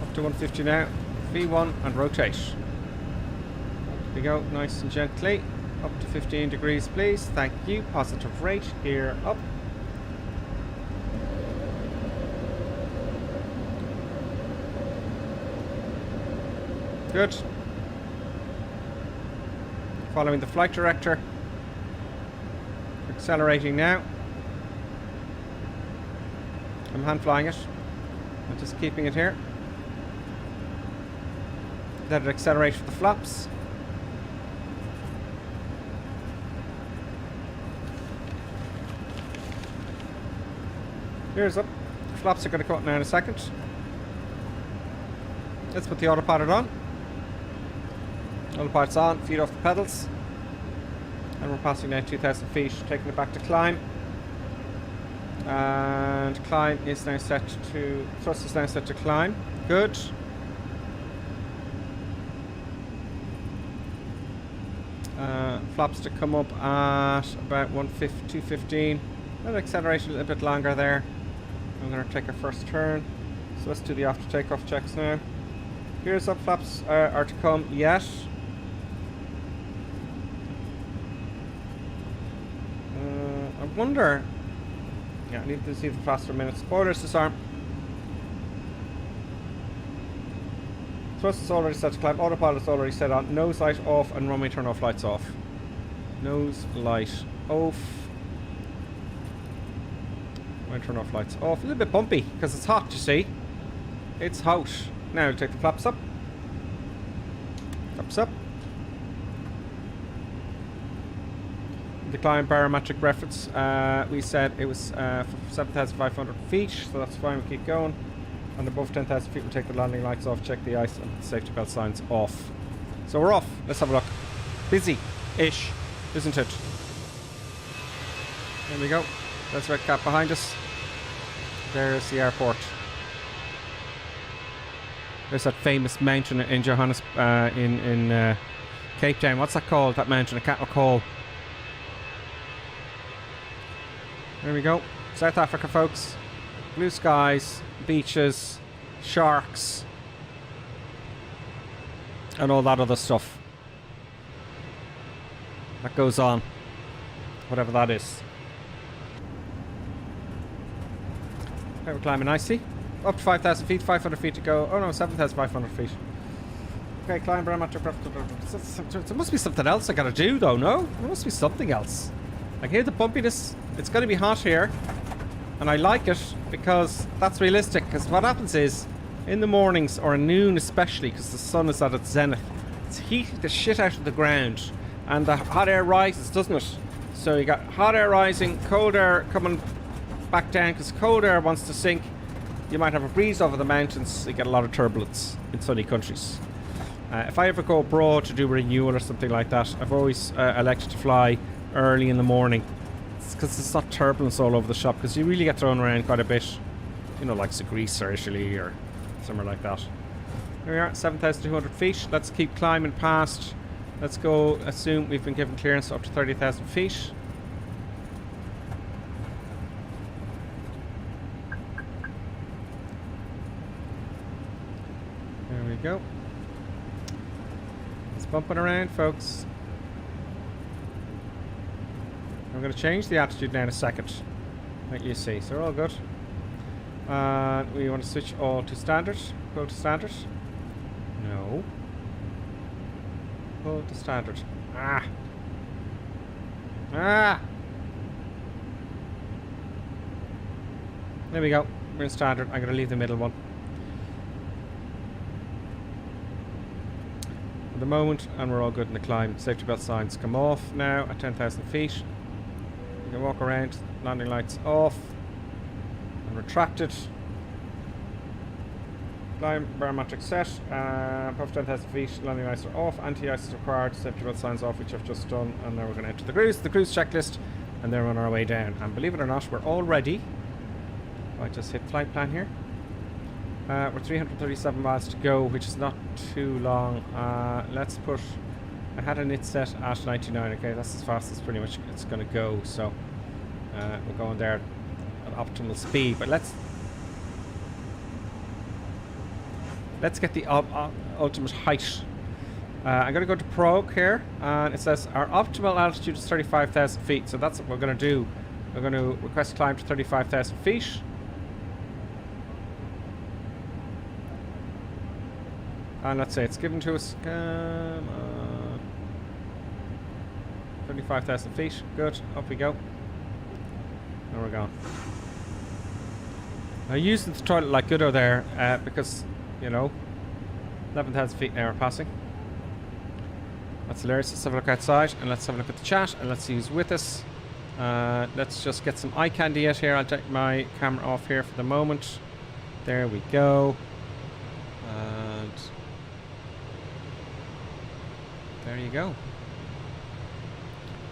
Up to 150 now. V1 and rotate. Up we go, nice and gently. Up to 15 degrees, please. Thank you. Positive rate. Gear up. Good. Following the flight director. Accelerating now. I'm hand flying it. I'm just keeping it here. Let it accelerate for the flaps. Here's up. The flaps are going to come up now in a second. Let's put the autopilot on. Autopilot's on, feet off the pedals. And we're passing now 2,000 feet, taking it back to climb. And climb is now set to, thrust is now set to climb. Good. Flaps to come up at about 215. Let it accelerate a little bit longer there. I'm going to take our first turn. So let's do the after takeoff checks now. Gears up, flaps are to come yet. I wonder. Yeah, I need to see the faster minutes. Spoilers disarm. Thrust is already set to climb. Autopilot is already set on. Nose light off and runway turn off lights off. Nose light off. Runway turn off lights off. A little bit bumpy because it's hot, you see. It's hot. Now we'll take the flaps up. Flaps up. The climb barometric reference, we said it was 7,500 feet, so that's fine, we'll keep going. And above 10,000 feet, we'll take the landing lights off, check the ice, and the safety belt signs off. So we're off. Let's have a look. Busy-ish, isn't it? There we go. That's red cap behind us. There's the airport. There's that famous mountain in in Cape Town. What's that called? That mountain? I can't recall. There we go. South Africa, folks. Blue skies, beaches, sharks, and all that other stuff that goes on. Whatever that is. Okay, we're climbing nicely. Up to 5,000 feet, 500 feet to go. Oh no, 7,500 feet. Okay, climb barometric. There must be something else I gotta do though, no? There must be something else. I hear the bumpiness. It's going to be hot here, and I like it because that's realistic. Because what happens is, in the mornings or noon especially, because the sun is at its zenith, it's heating the shit out of the ground, and the hot air rises, doesn't it? So you got hot air rising, cold air coming back down, because cold air wants to sink. You might have a breeze over the mountains. So you get a lot of turbulence in sunny countries. If I ever go abroad to do renewal or something like that, I've always elected to fly early in the morning. Because it's not turbulence all over the shop, because you really get thrown around quite a bit, you know, like Greece or Italy or somewhere like that. Here we are, 7,200 feet. Let's keep climbing past. Let's go assume we've been given clearance up to 30,000 feet. There we go. It's bumping around, folks. I'm going to change the attitude now in a second, like you see. So we're all good. We want to switch all to standard. Go to standard. No. Go to standard. Ah. There we go. We're in standard. I'm going to leave the middle one. At the moment, and we're all good in the climb. Safety belt signs come off now at 10,000 feet. You can walk around, landing lights off, and retracted. Climb barometric set, above 10,000 feet, landing lights are off, anti-ice is required, safety belt signs off, which I've just done, and now we're going to enter the cruise checklist, and then we're on our way down. And believe it or not, we're all ready. I just hit flight plan here. We're 337 miles to go, which is not too long. Let's put... I had a nit set at 99. Okay, that's as fast as pretty much it's going to go. So we're going there at optimal speed. But let's Let's get the ultimate height. I'm going to go to Probe here, and it says our optimal altitude is 35,000 feet. So that's what we're going to do. We're going to request climb to 35,000 feet. And let's say it's given to us. Come on. 35,000 feet. Good. Up we go. There we go. I'm using the toilet like goodo there because, you know, 11,000 feet now we're passing. That's hilarious. Let's have a look outside and let's have a look at the chat and let's see who's with us. Let's just get some eye candy out here. I'll take my camera off here for the moment. There we go. And there you go.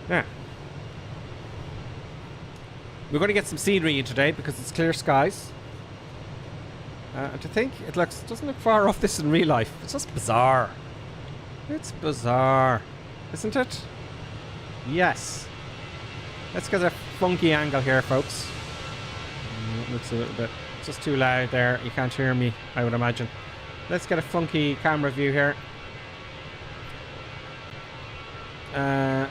Now, we're going to get some scenery in today because it's clear skies. And to think, doesn't look far off this in real life. It's just bizarre. It's bizarre, isn't it? Yes. Let's get a funky angle here, folks. Looks a little bit just too loud there. You can't hear me, I would imagine. Let's get a funky camera view here.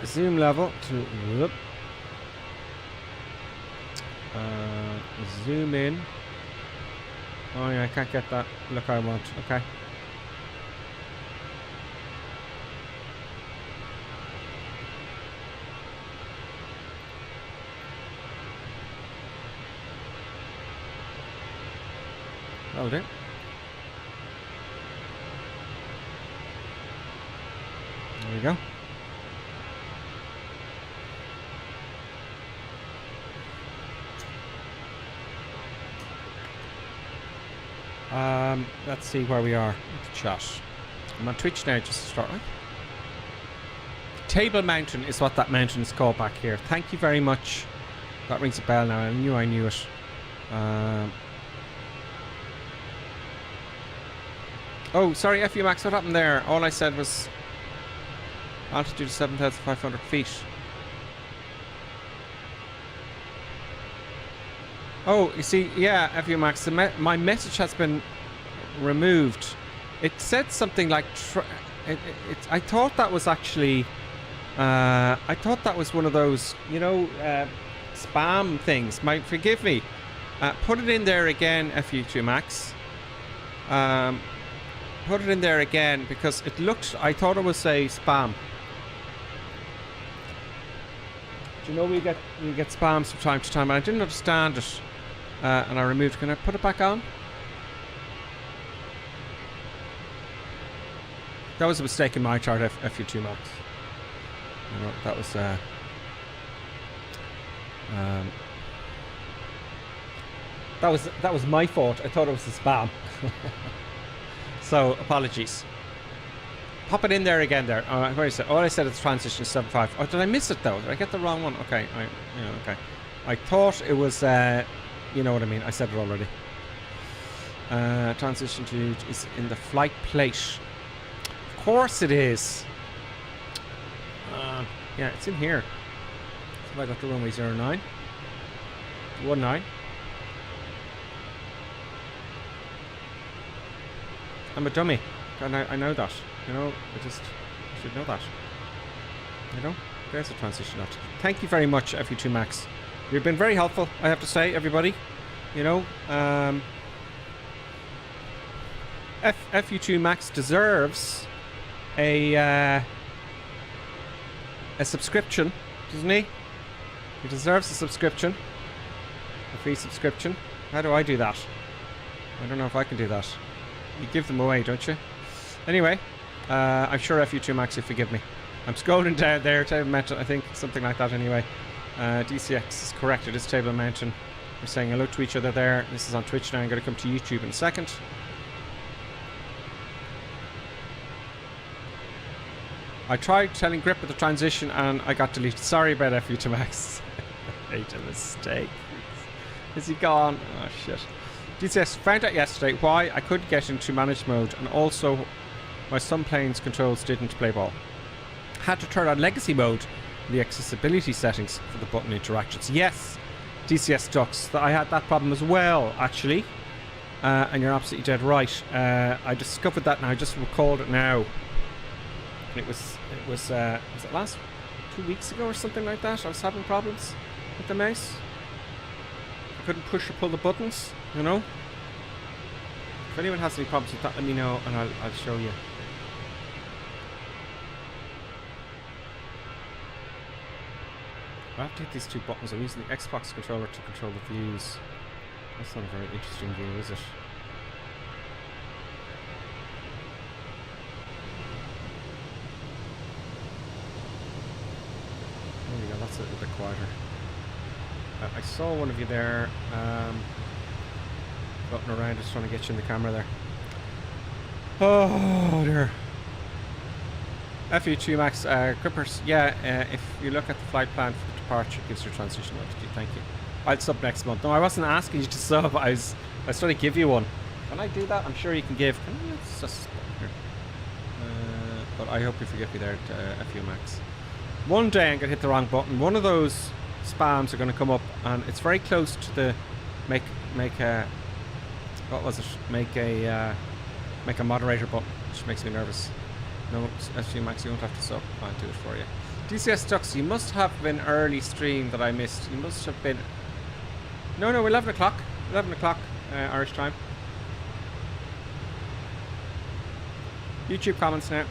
Zoom level to zoom in. Oh yeah, I can't get that look I want. Okay. That'll do. There we go. Let's see where we are. Chat. I'm on Twitch now just to start with. Table Mountain is what that mountain is called back here. Thank you very much. That rings a bell now. I knew it. Oh, sorry, FU Max, what happened there? All I said was altitude 7,500 feet. Oh, you see, yeah, FU Max, my message has been removed. It said something like I thought that was actually I thought that was one of those, you know, spam things. Forgive me. Put it in there again, FU2 Max. Put it in there again because it looked, I thought it was a spam. Do you know we get spams from time to time, and I didn't understand it, and I removed. Can I put it back on? That was a mistake in my chart, FU2 Max. You know, that was my fault. I thought it was a spam. So apologies. Pop it in there again. There. All I said is transition 7.5. Oh, did I miss it though? Did I get the wrong one? Okay. Okay. I thought it was. You know what I mean. I said it already. Transition to is in the flight plate. Of course it is. Yeah, it's in here. So I got the runway 09. 19. I'm a dummy. And I know that. You know, I should know that. You know, there's a transition out. Thank you very much, FU2 Max. You've been very helpful, I have to say, everybody. You know, FU2 Max deserves a subscription, doesn't he? He deserves a subscription. A free subscription. How do I do that? I don't know if I can do that. You give them away, don't you? Anyway, I'm sure FU2 Max, you forgive me. I'm scrolling down there, Table Mountain, I think, something like that anyway. DCX is correct, it is Table Mountain. We're saying hello to each other there. This is on Twitch now. I'm going to come to YouTube in a second. I tried telling Grip with the transition and I got deleted. Sorry about FU2 Max. Made a mistake. Is he gone? Oh shit. DCS found out yesterday why I couldn't get into managed mode and also why some planes controls didn't play ball. Had to turn on legacy mode in the accessibility settings for the button interactions. Yes, DCS Ducks, I had that problem as well, actually. And you're absolutely dead right. I discovered that now. I just recalled it now. And it was it last 2 weeks ago or something like that? I was having problems with the mouse. I couldn't push or pull the buttons, you know. If anyone has any problems with that, let me know and I'll show you. I have to hit these two buttons. I'm using the Xbox controller to control the views. That's not a very interesting view, is it? There we go, that's a little bit quieter. I saw one of you there floating around, just trying to get you in the camera there. Oh dear. FU2 Max grippers, yeah, if you look at the flight plan for the departure, it gives you transition altitude, thank you. I'll sub next month. No, I wasn't asking you to sub, I was trying to give you one. Can I do that? I'm sure you can give. Can I just here? But I hope you forgive me there at FU Max. One day I'm going to hit the wrong button. One of those spams are going to come up and it's very close to the make a what was it? Make a moderator button, which makes me nervous. No, FU Max, you don't have to sub. I'll do it for you. DCS Ducks, you must have been early stream that I missed. You must have been... No, 11 o'clock. 11 o'clock Irish time. YouTube comments now.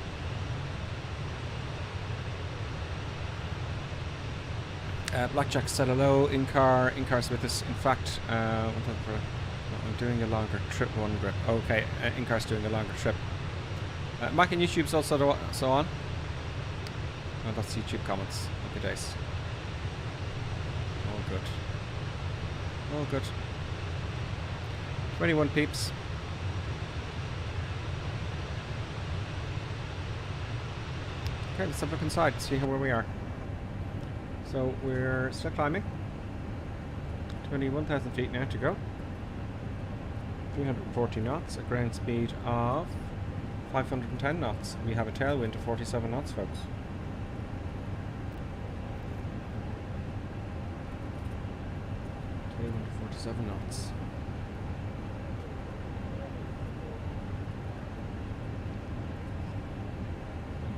Blackjack said hello. In-car's with us. In fact, I'm doing a longer trip, one grip. Okay, in-car's doing a longer trip. Mac and YouTube's also so on. Oh, that's YouTube comments. Happy days. All good. All good. 21 peeps. Okay, let's have a look inside, see where we are. So we're still climbing. 21,000 feet now to go. 340 knots, a ground speed of 510 knots. We have a tailwind of 47 knots, folks. Tailwind of 47 knots.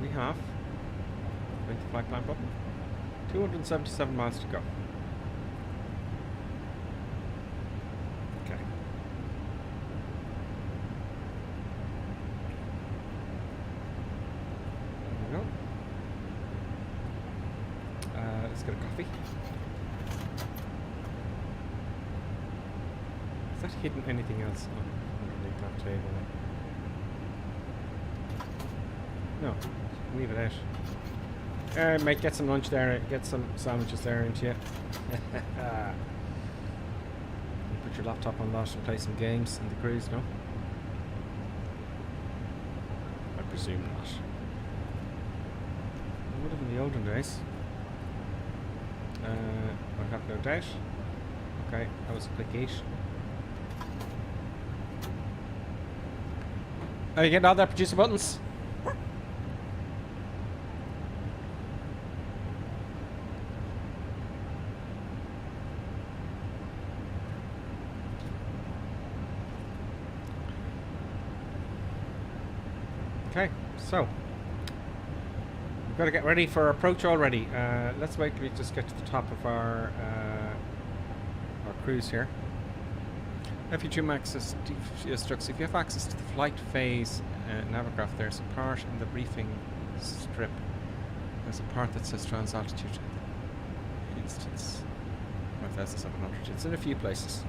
We have, with the flight plan button, 277 miles to go. Okay. There we go. Let's get a coffee. Is that hidden anything else underneath that table? No, leave it out. Mate, get some lunch there, get some sandwiches there into you. Put your laptop on that and play some games in the cruise, no? I presume not. I would have in the olden days. I have no doubt. Okay, that was click 8. Are you getting all that producer buttons? Okay, so we've got to get ready for approach already. Let's wait till we just get to the top of our cruise here. FU2 Max instructs if you have access to the flight phase navigograph, there's a part in the briefing strip. There's a part that says trans altitude. Instance 5,700. It's in a few places.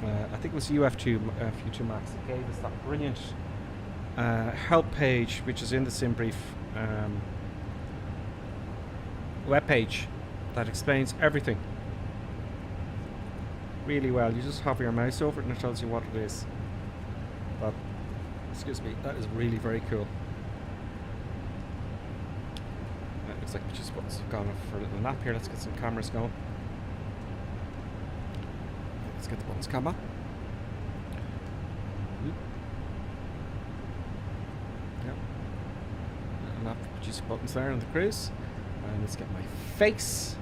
I think it was FU2 Max that gave us that brilliant help page, which is in the SimBrief web page that explains everything really well. You just hover your mouse over it and it tells you what it is. But excuse me, that is really very cool. It looks like we just gone off for a little nap here. Let's get some cameras going. Let's get the buttons camera. Produce buttons there on the cruise, and let's get my face.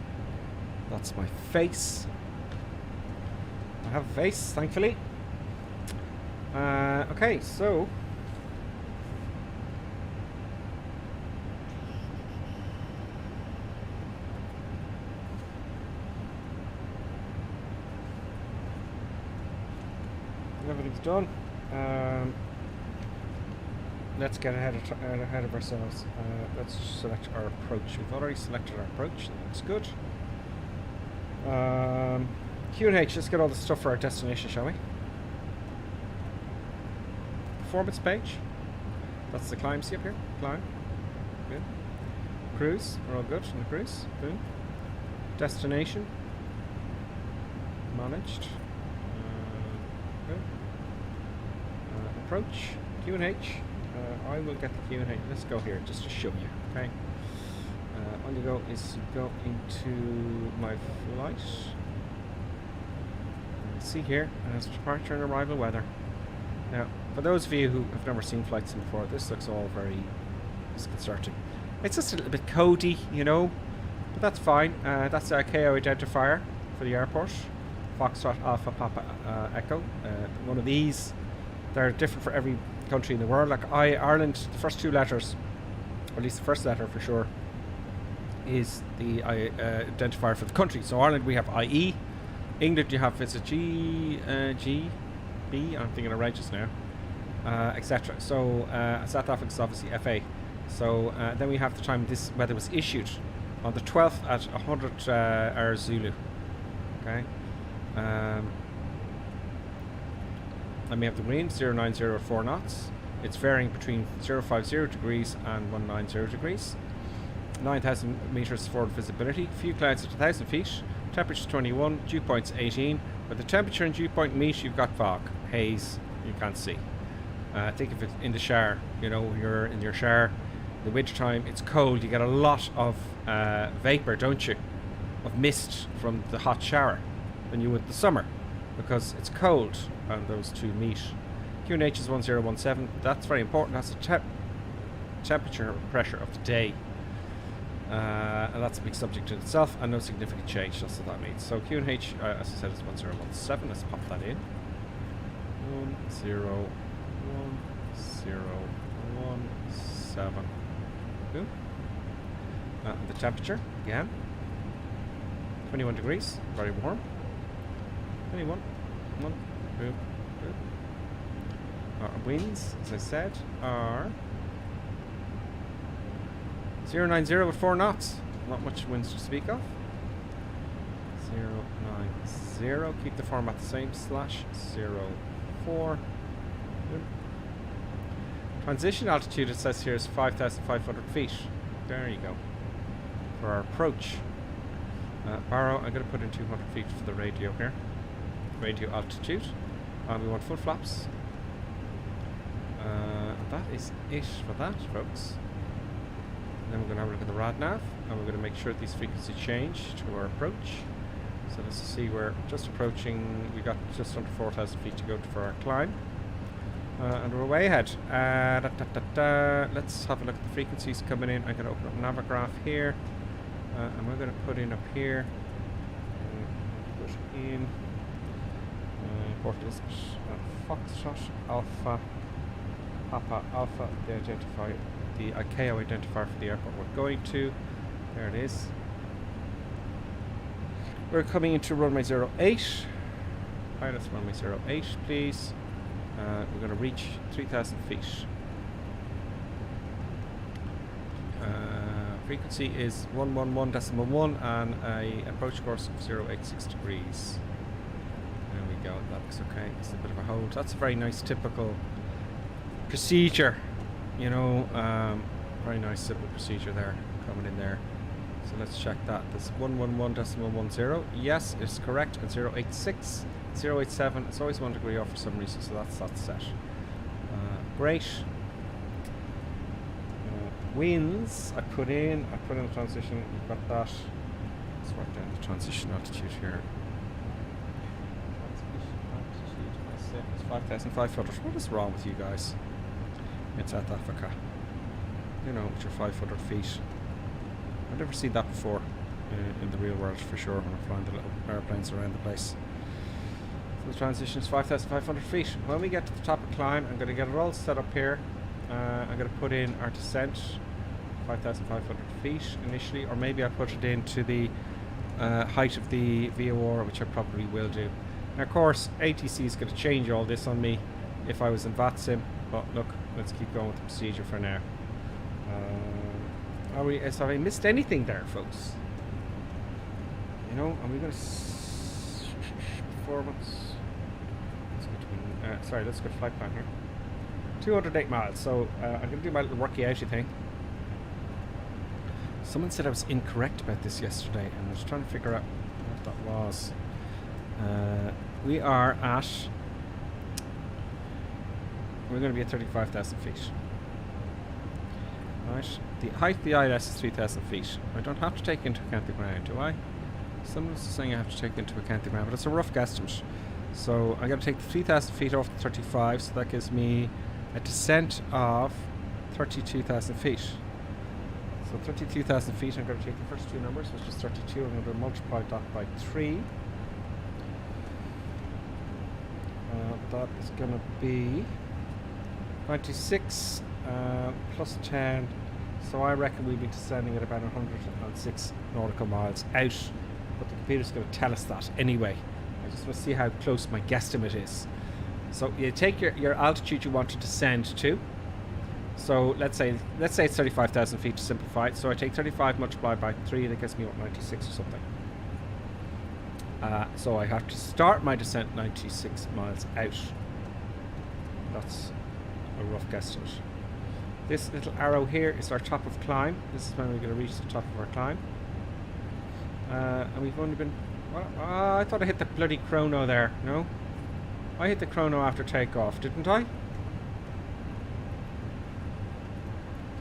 That's my face. I have a face, thankfully. Okay, so everything's done. Let's get ahead of ourselves. Let's select our approach. We've already selected our approach. That looks good. Q&H. Let's get all the stuff for our destination, shall we? Performance page. That's the climb. See up here? Climb. Good. Cruise. We're all good on the cruise. Boom. Destination. Managed. Good. Approach. Q&H. I will get the Q&H. Let's go here just to show you. Okay. All you go is to go into my flight. See here, it has departure and arrival weather. Now, for those of you who have never seen flights before, this looks all very disconcerting. It's just a little bit codey, you know, but that's fine. That's the ICAO identifier for the airport. Foxtrot Alpha Papa Echo. One of these, they're different for every country in the world. Like Ireland, the first two letters, or at least the first letter for sure, is the identifier for the country. So Ireland, we have IE. England, you have, it's a G, B, I'm thinking of Regis now, etc. So South Africa is obviously FA. So then we have the time this weather was issued on the 12th at 100 hours Zulu. Okay. And we have the wind 090 at 4 knots. It's varying between 050 degrees and 190 degrees. 9,000 meters forward visibility. Few clouds at 1,000 feet. Temperature 21, dew points 18. Where the temperature and dew point meet, you've got fog, haze, you can't see. Think of it in the shower. You know, when you're in your shower, in the winter time, it's cold. You get a lot of vapor, don't you? Of mist from the hot shower than you would the summer, because it's cold and those two meet. QNH is 1017. That's very important. That's the temperature and pressure of the day. And that's a big subject in itself, and no significant change. That's what that means. So QNH, as I said, is 1017. Let's pop that in. 101017. Boom. The temperature again. 21 degrees, very warm. 21. Boom. Boom. Our winds, as I said, are 090 at 4 knots. Not much winds to speak of. 090. Keep the format the same. /04. Transition altitude, it says here, is 5,500 feet. There you go. For our approach. Barrow, I'm going to put in 200 feet for the radio here. Radio altitude. And we want full flaps. That is it for that, folks. Then we're going to have a look at the rad nav, and we're going to make sure these frequencies change to our approach. So let's see, we're just approaching, we got just under 4,000 feet to go for our climb. And we're way ahead. Let's have a look at the frequencies coming in. I'm going to open up Navigraph here, and we're going to put in up here. Put in Port Elizabeth, Foxtrot Alpha Papa Alpha. They identify the ICAO identifier for the airport we're going to. There it is. We're coming into runway 08. Pilots runway 08, please. We're going to reach 3,000 feet. Frequency is 111.1 and a approach course of 086 degrees. There we go. That looks okay. It's a bit of a hold. That's a very nice typical procedure. You know, very nice simple procedure there coming in there. So let's check that. This 111.10. Yes, it's correct. And 086, 087. It's always 1 degree off for some reason, so that's set. Great. Winds. I put in the transition. We've got that. Let's work down the transition altitude here. It's 5,500. What is wrong with you guys? In South Africa, you know, with your 500 feet. I've never seen that before in the real world, for sure, when I'm flying the little airplanes around the place. So the transition is 5,500 feet. When we get to the top of climb, I'm going to get it all set up here. I'm going to put in our descent, 5,500 feet initially, or maybe I'll put it into the height of the VOR, which I probably will do. Now, of course, ATC is going to change all this on me if I was in VATSIM, but look, let's keep going with the procedure for now. Have I missed anything there, folks? You know, are we going to performance? Let's go to flight plan here. 208 miles. So I'm going to do my little worky outy thing. Someone said I was incorrect about this yesterday, and I was trying to figure out what that was. We are at. We're going to be at 35,000 feet. Right. The height of the ILS is 3,000 feet. I don't have to take into account the ground, do I? Someone was saying I have to take into account the ground, but it's a rough guesstimate. So I'm going to take the 3,000 feet off the 35, so that gives me a descent of 32,000 feet. So 32,000 feet, I'm going to take the first two numbers, which is 32, I'm going to multiply that by 3. That is going to be 96 plus 10. So I reckon we'll be descending at about 106 nautical miles out. But the computer's going to tell us that anyway. I just want to see how close my guesstimate is. So you take your altitude you want to descend to. So let's say it's 35,000 feet to simplify it. So I take 35 multiplied by 3, that gives me what, 96 or something. So I have to start my descent 96 miles out. That's a rough guesstimate. This little arrow here is our top of climb. This is when we're going to reach the top of our climb. And we've only been... I thought I hit the bloody chrono there. No? I hit the chrono after takeoff, didn't I? It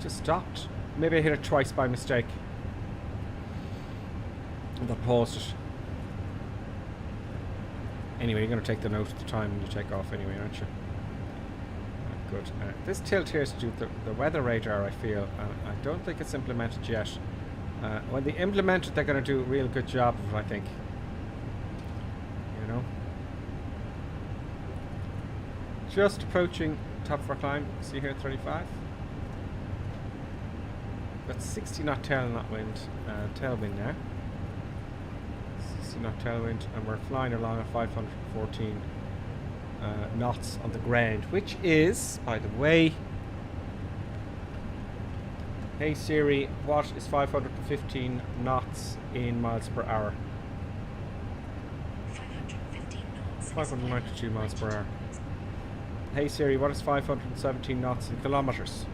just stopped. Maybe I hit it twice by mistake. And I paused it. Anyway, you're going to take the note at the time when you take off anyway, aren't you? Good. This tilt here is to do the weather radar, I feel. I don't think it's implemented yet. When they implement it, they're going to do a real good job of it, I think. You know? Just approaching top of our climb. See here, 35. Got 60 knot tail in that wind. Tailwind now. 60 knot tailwind, and we're flying along at 514 knots on the ground, which is, by the way, hey Siri, what is 515 knots in miles per hour? 592 miles per hour. Hey Siri, what is 517 knots in kilometers?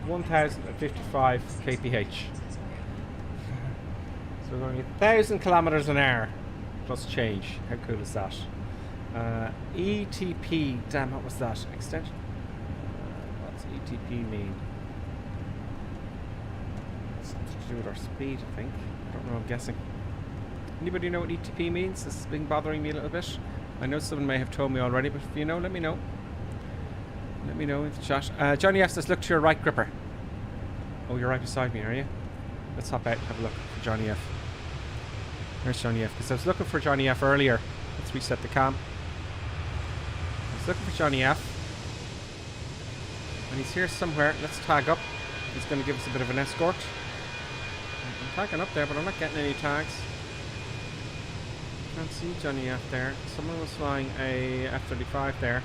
1055 kph. So we're going 1,000 kilometers an hour plus change. How cool is that? ETP, damn, what was that? Extension? What's ETP mean? Something to do with our speed, I think. I don't know, I'm guessing. Anybody know what ETP means? This has been bothering me a little bit. I know someone may have told me already, but if you know, let me know. Let me know in the chat. Johnny F says, look to your right, Gripper. Oh, you're right beside me, are you? Let's hop out and have a look for Johnny F. There's Johnny F, because I was looking for Johnny F earlier. Let's reset the cam. I was looking for Johnny F. And he's here somewhere. Let's tag up. He's going to give us a bit of an escort. I'm tagging up there, but I'm not getting any tags. Can't see Johnny F there. Someone was flying a F-35 there.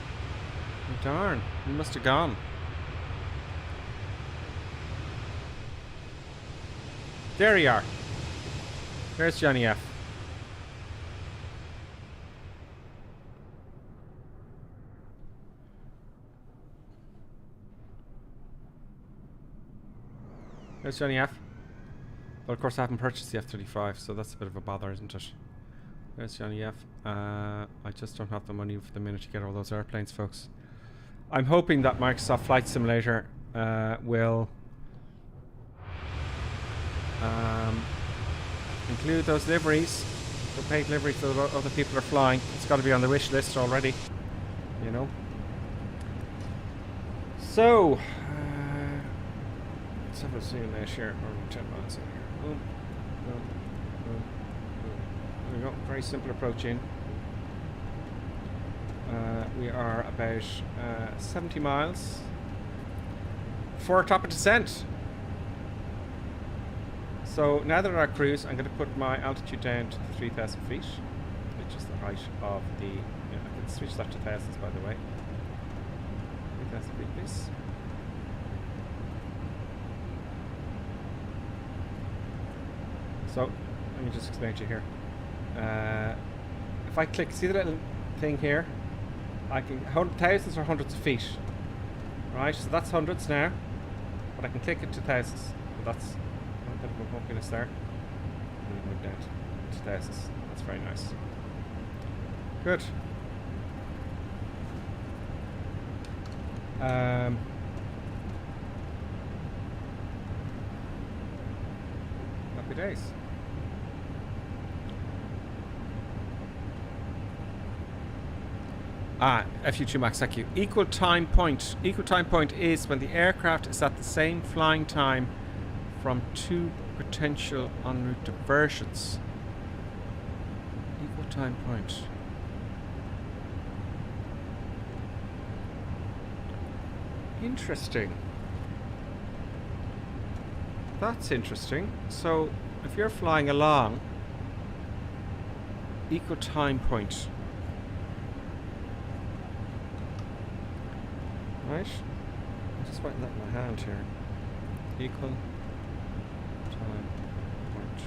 Oh, darn, he must have gone. There you are. There's Johnny F. There's Johnny F. Well, of course I haven't purchased the F-35, so that's a bit of a bother, isn't it? There's Johnny F. I just don't have the money for the minute to get all those airplanes, folks. I'm hoping that Microsoft Flight Simulator will include those liveries, the paid liveries that other people are flying. It's got to be on the wish list already, you know. So, let's have a zoom out here. We're 10 miles in here. Boom, boom, boom, boom. we go. Very simple approach in. We are about 70 miles for top of descent. So now that our cruise, I'm going to put my altitude down to 3,000 feet, which is the height of the. I can switch that to thousands, by the way. 3,000 feet, please. So let me just explain to you here. If I click, see the little thing here? I can thousands or hundreds of feet, right? So that's hundreds now, but I can click it to thousands. So that's a bit of a bumpiness there. And we move down to thousands. That's very nice. Good. Happy days. FU2 Max, thank you. Equal time point. Equal time point is when the aircraft is at the same flying time from two potential en route diversions. Equal time point. Interesting. That's interesting. So if you're flying along, equal time point. Right? I'm just writing that in my hand here. Equal time point.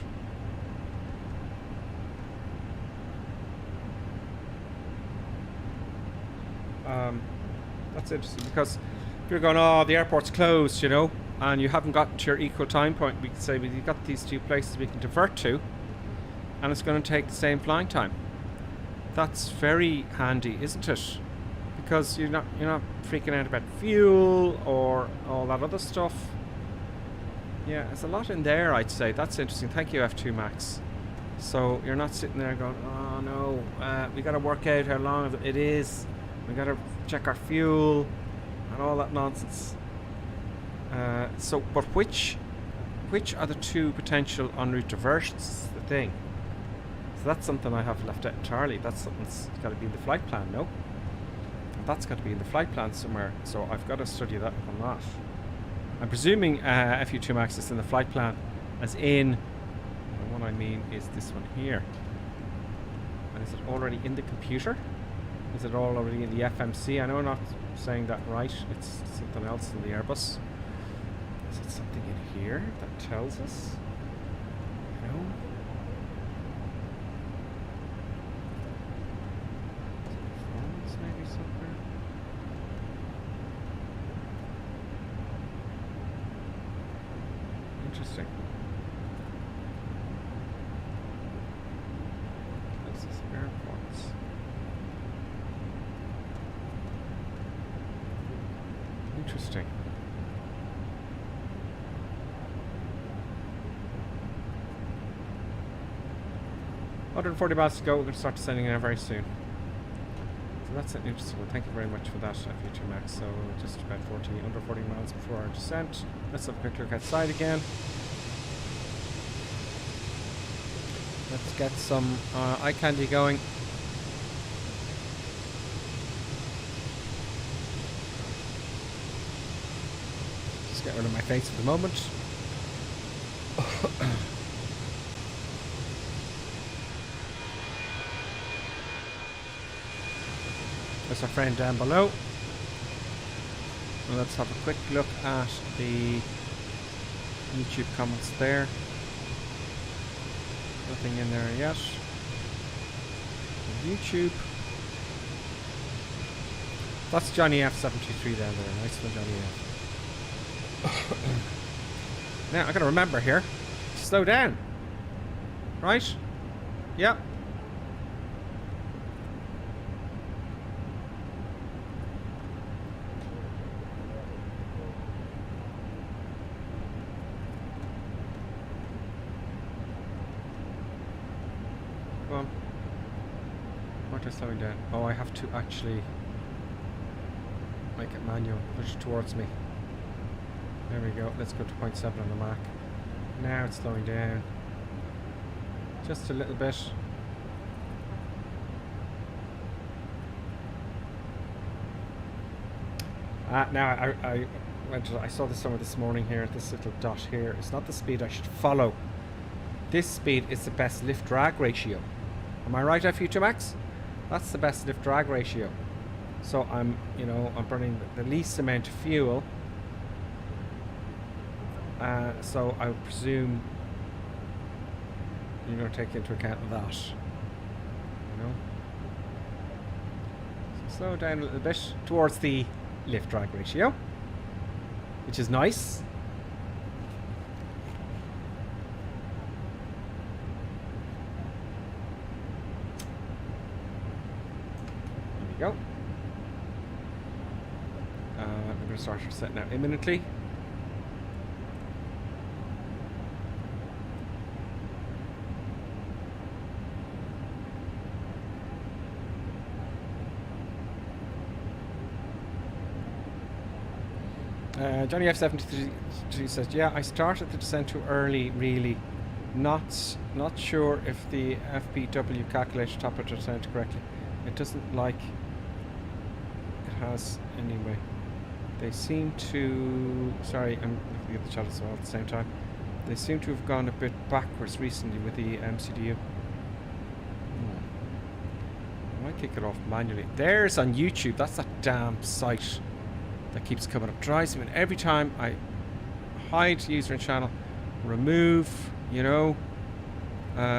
That's interesting because if you're going, oh, the airport's closed, you know, and you haven't got to your equal time point, we can say, well, you've got these two places we can divert to, and it's going to take the same flying time. That's very handy, isn't it? Because you're not freaking out about fuel or all that other stuff. Yeah, there's a lot in there, I'd say. That's interesting. Thank you, F2 Max. So you're not sitting there going, oh no, we got to work out how long it is. We got to check our fuel and all that nonsense. But which are the two potential en route diversions? Is the thing. So that's something I have left out entirely. That's something that's got to be in the flight plan, no? That's got to be in the flight plan somewhere, so I've got to study that on that. I'm presuming FU2 Max is in the flight plan, as in, and what I mean is this one here. And is it already in the computer? Is it all already in the FMC? I know I'm not saying that right, it's something else in the Airbus. Is it something in here that tells us? No? Maybe somewhere. Interesting. This is airports. Interesting. 140 miles to go. We're going to start descending now very soon. So that's an interesting one. Thank you very much for that, FU2 Max. So just about under 40 miles before our descent. Let's have a quick look outside again. Let's get some eye candy going. Just get rid of my face for the moment. There's our friend down below. And let's have a quick look at the YouTube comments there. Nothing in there yet. YouTube. That's Johnny F73 down there. Nice one, Johnny F. Now, I gotta remember here. Slow down. Right? Yep. Slowing down. Oh, I have to actually make it manual. Push it towards me. There we go. Let's go to 0.7 on the Mac. Now it's slowing down. Just a little bit. Now I saw this somewhere this morning here. This little dot here. It's not the speed I should follow. This speed is the best lift drag ratio. Am I right, F2 Max? That's the best lift drag ratio. So I'm burning the least amount of fuel. So I would presume you're going to take into account that. You know. So slow down a little bit towards the lift drag ratio, which is nice. There we go. I'm going to start your set now imminently. Johnny F73 says, yeah, I started the descent too early, really. Not sure if the FPW calculator top it descent correctly. It doesn't like it has anyway. They seem to... Sorry, I'm looking at the chat as well at the same time. They seem to have gone a bit backwards recently with the MCDU. I might kick it off manually. There's on YouTube. That's that damn site that keeps coming up. Drives me every time I hide user and channel, remove, you know.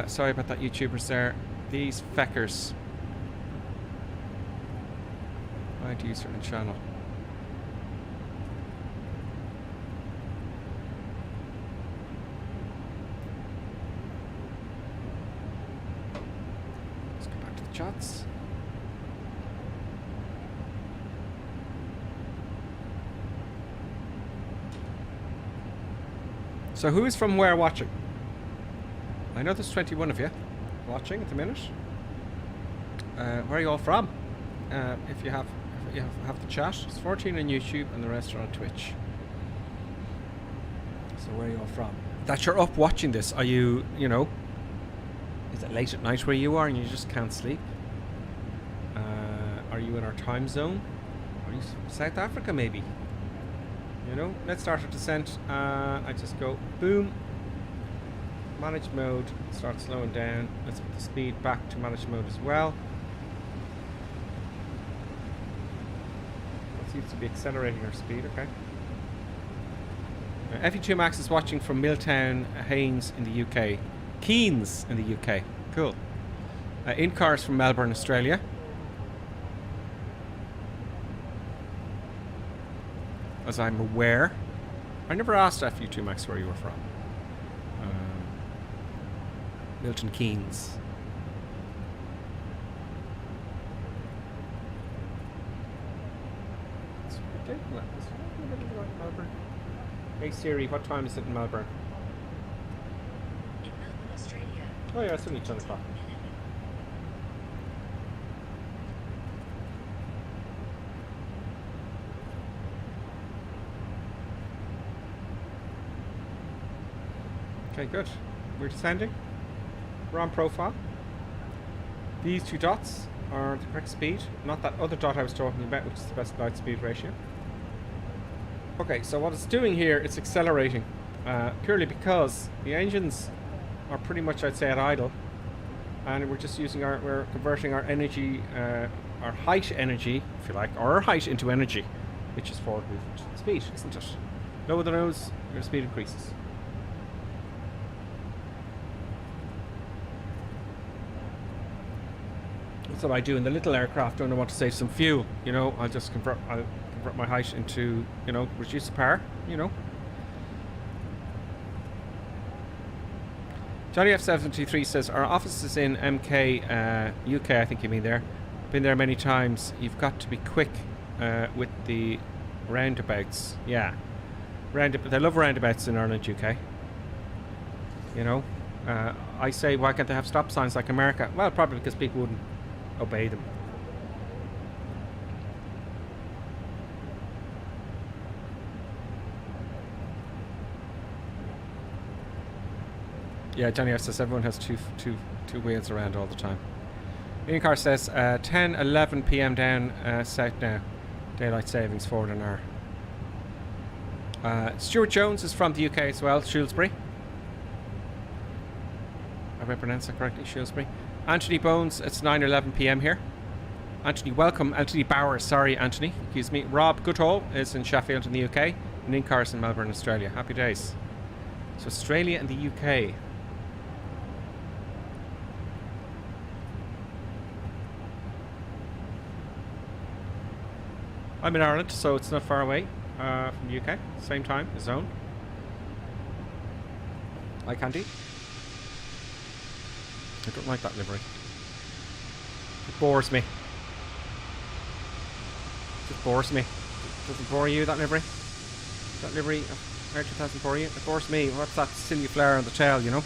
Sorry about that, YouTubers there. These feckers. Hide user and channel. Let's go back to the chats. So who is from where watching? I know there's 21 of you watching at the minute. Where are you all from? If you have the chat, it's 14 on YouTube and the rest are on Twitch. So where are you all from? That you're up watching this, are you know, is it late at night where you are and you just can't sleep? Are you in our time zone? Are you South Africa maybe? You know, let's start our descent. I just go boom, manage mode, start slowing down. Let's put the speed back to manage mode as well. That seems to be accelerating our speed, okay. FE2 Max is watching from Milltown, Haynes in the UK. Keynes in the UK, cool. In cars from Melbourne, Australia. As I'm aware. I never asked FU2 Max where you were from. Milton Keynes. Hey Siri, what time is it in Melbourne? In Melbourne, Australia. Oh yeah, it's only 10 o'clock. Okay, good. We're descending. We're on profile. These two dots are the correct speed, not that other dot I was talking about, which is the best light speed ratio. Okay, so what it's doing here, it's accelerating purely because the engines are pretty much, I'd say, at idle, and we're just using we're converting our energy, our height energy, if you like, or our height into energy, which is forward movement speed, isn't it? Lower the nose, your speed increases. That's what I do in the little aircraft when I want to save some fuel. You know, I'll convert my height into, you know, reduce the power, you know. Johnny F73 says, our office is in MK, UK, I think you mean there. Been there many times. You've got to be quick with the roundabouts. Yeah. They love roundabouts in Ireland, UK. You know. I say, why can't they have stop signs like America? Well, probably because people wouldn't obey them. Yeah, Johnny F says everyone has two wheels around all the time. Car says 10:11 p.m. down south now. Daylight savings forward an hour. Stuart Jones is from the UK as well, Shrewsbury. Have I pronounced that correctly? Shrewsbury. Anthony Bones, it's 9:11 p.m. here. Anthony, welcome. Anthony Bowers, sorry, Anthony. Excuse me. Rob Goodall is in Sheffield in the UK. And Incar's in Melbourne, Australia. Happy days. So Australia and the UK. I'm in Ireland, so it's not far away from the UK. Same time, zone. Hi, Candy. I don't like that livery. It bores me. It just bores me. Doesn't bore you, that livery? That livery Air 2000 bore you? It bores me. What's that silly flare on the tail, you know?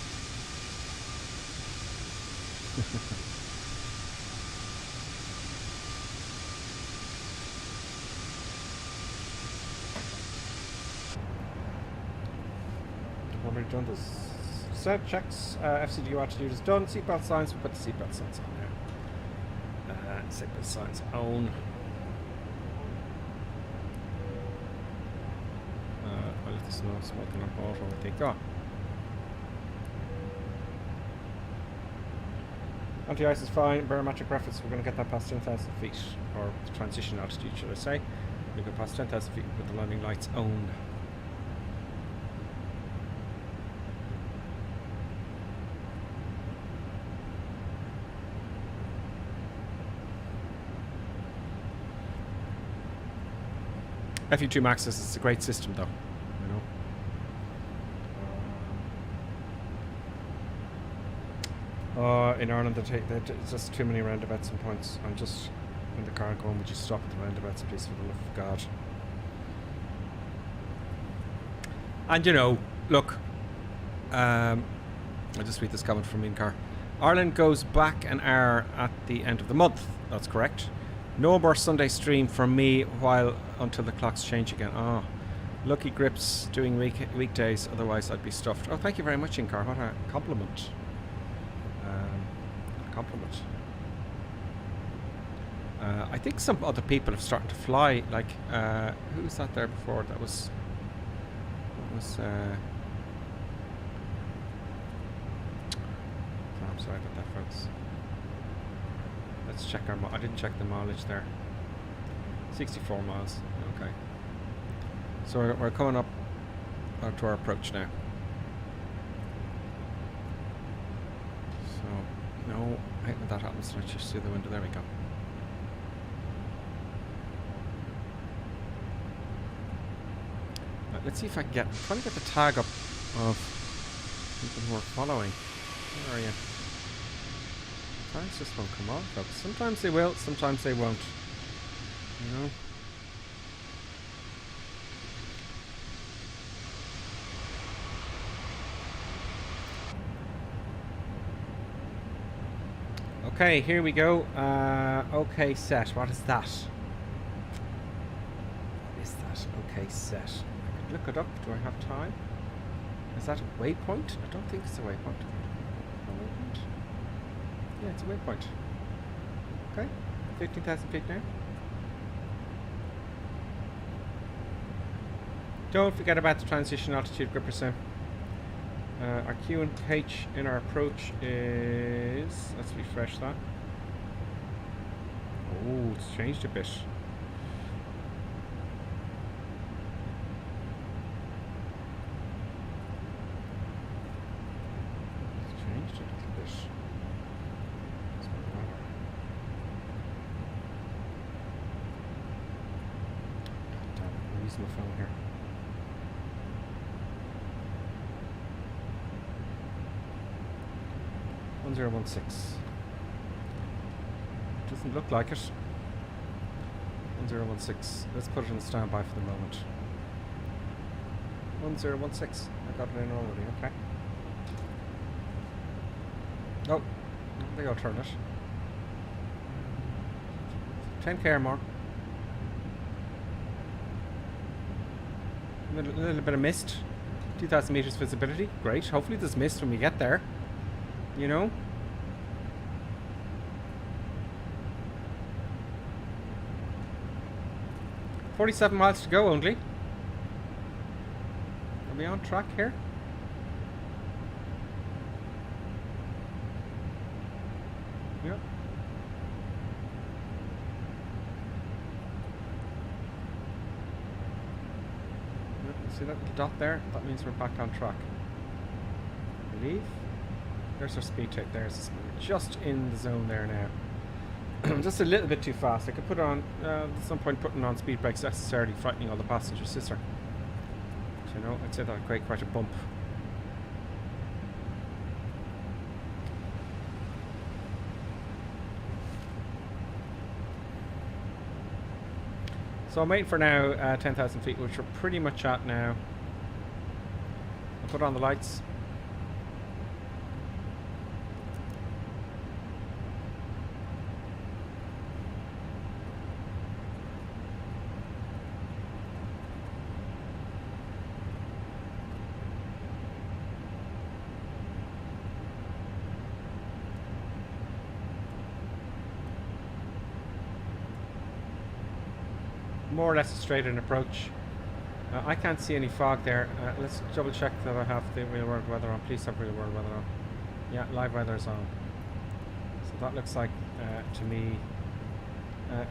Already done this. Set checks. FCDU attitude is done. Seatbelt signs. We put the seatbelt signs on now. Seatbelt signs on. I let the snow smoking on board when we take off. Anti-ice is fine. Barometric reference. We're going to get that past 10,000 feet, or transition altitude, should I say? We go past 10,000 feet with the landing lights on. FU2 Maxis is a great system, though. You know. In Ireland, there's just too many roundabouts and points. I'm just in the car going, would you stop at the roundabouts, please, for the love of God? And you know, look, I'll just read this comment from in-car. Ireland goes back an hour at the end of the month. That's correct. No more Sunday stream from me until the clocks change again. Oh, lucky grips doing weekdays. Otherwise, I'd be stuffed. Oh, thank you very much, in-car. What a compliment. Compliment. I think some other people have started to fly. Like, who was that there before? That was. I'm sorry about that, folks. Let's check our. I didn't check the mileage there. 64 miles. Okay. So we're coming up to our approach now. So no, I hate when that happens. Let's just see the window. There we go. Right, let's see if I can get. I'm trying to get the tag up of people who are following. Where are you? Sometimes just won't come on, folks. Sometimes they will, sometimes they won't. You know? Okay, here we go. Okay, set. What is that? What is that? Okay, set. I could look it up. Do I have time? Is that a waypoint? I don't think it's a waypoint. Yeah, it's a waypoint. Okay, 15,000 feet now. Don't forget about the transition altitude gripper sim. Our Q and H in our approach is... Let's refresh that. Oh, it's changed a bit. It's changed a little bit. I'm using my phone here. .1016. Doesn't look like it. 1016. Let's put it in standby for the moment. 1016. I got it in already. Okay. Oh, they all turn it. 10k or more. A little bit of mist. 2,000 meters visibility. Great. Hopefully there's mist when we get there. You know? 47 miles to go only. Are we on track here? Yep. See that little dot there? That means we're back on track. I believe. There's our speed tape. There's just in the zone there now. Just a little bit too fast. I could put on at some point putting on speed brakes necessarily frightening all the passengers, sister. You know, I'd say that would create quite a bump. So I'm waiting for now 10,000 feet, which we're pretty much at now. I'll put on the lights. More or less a straight in approach. I can't see any fog there. Let's double check that I have the real world weather on. Please have real world weather on. Yeah, live weather's on. So that looks like to me.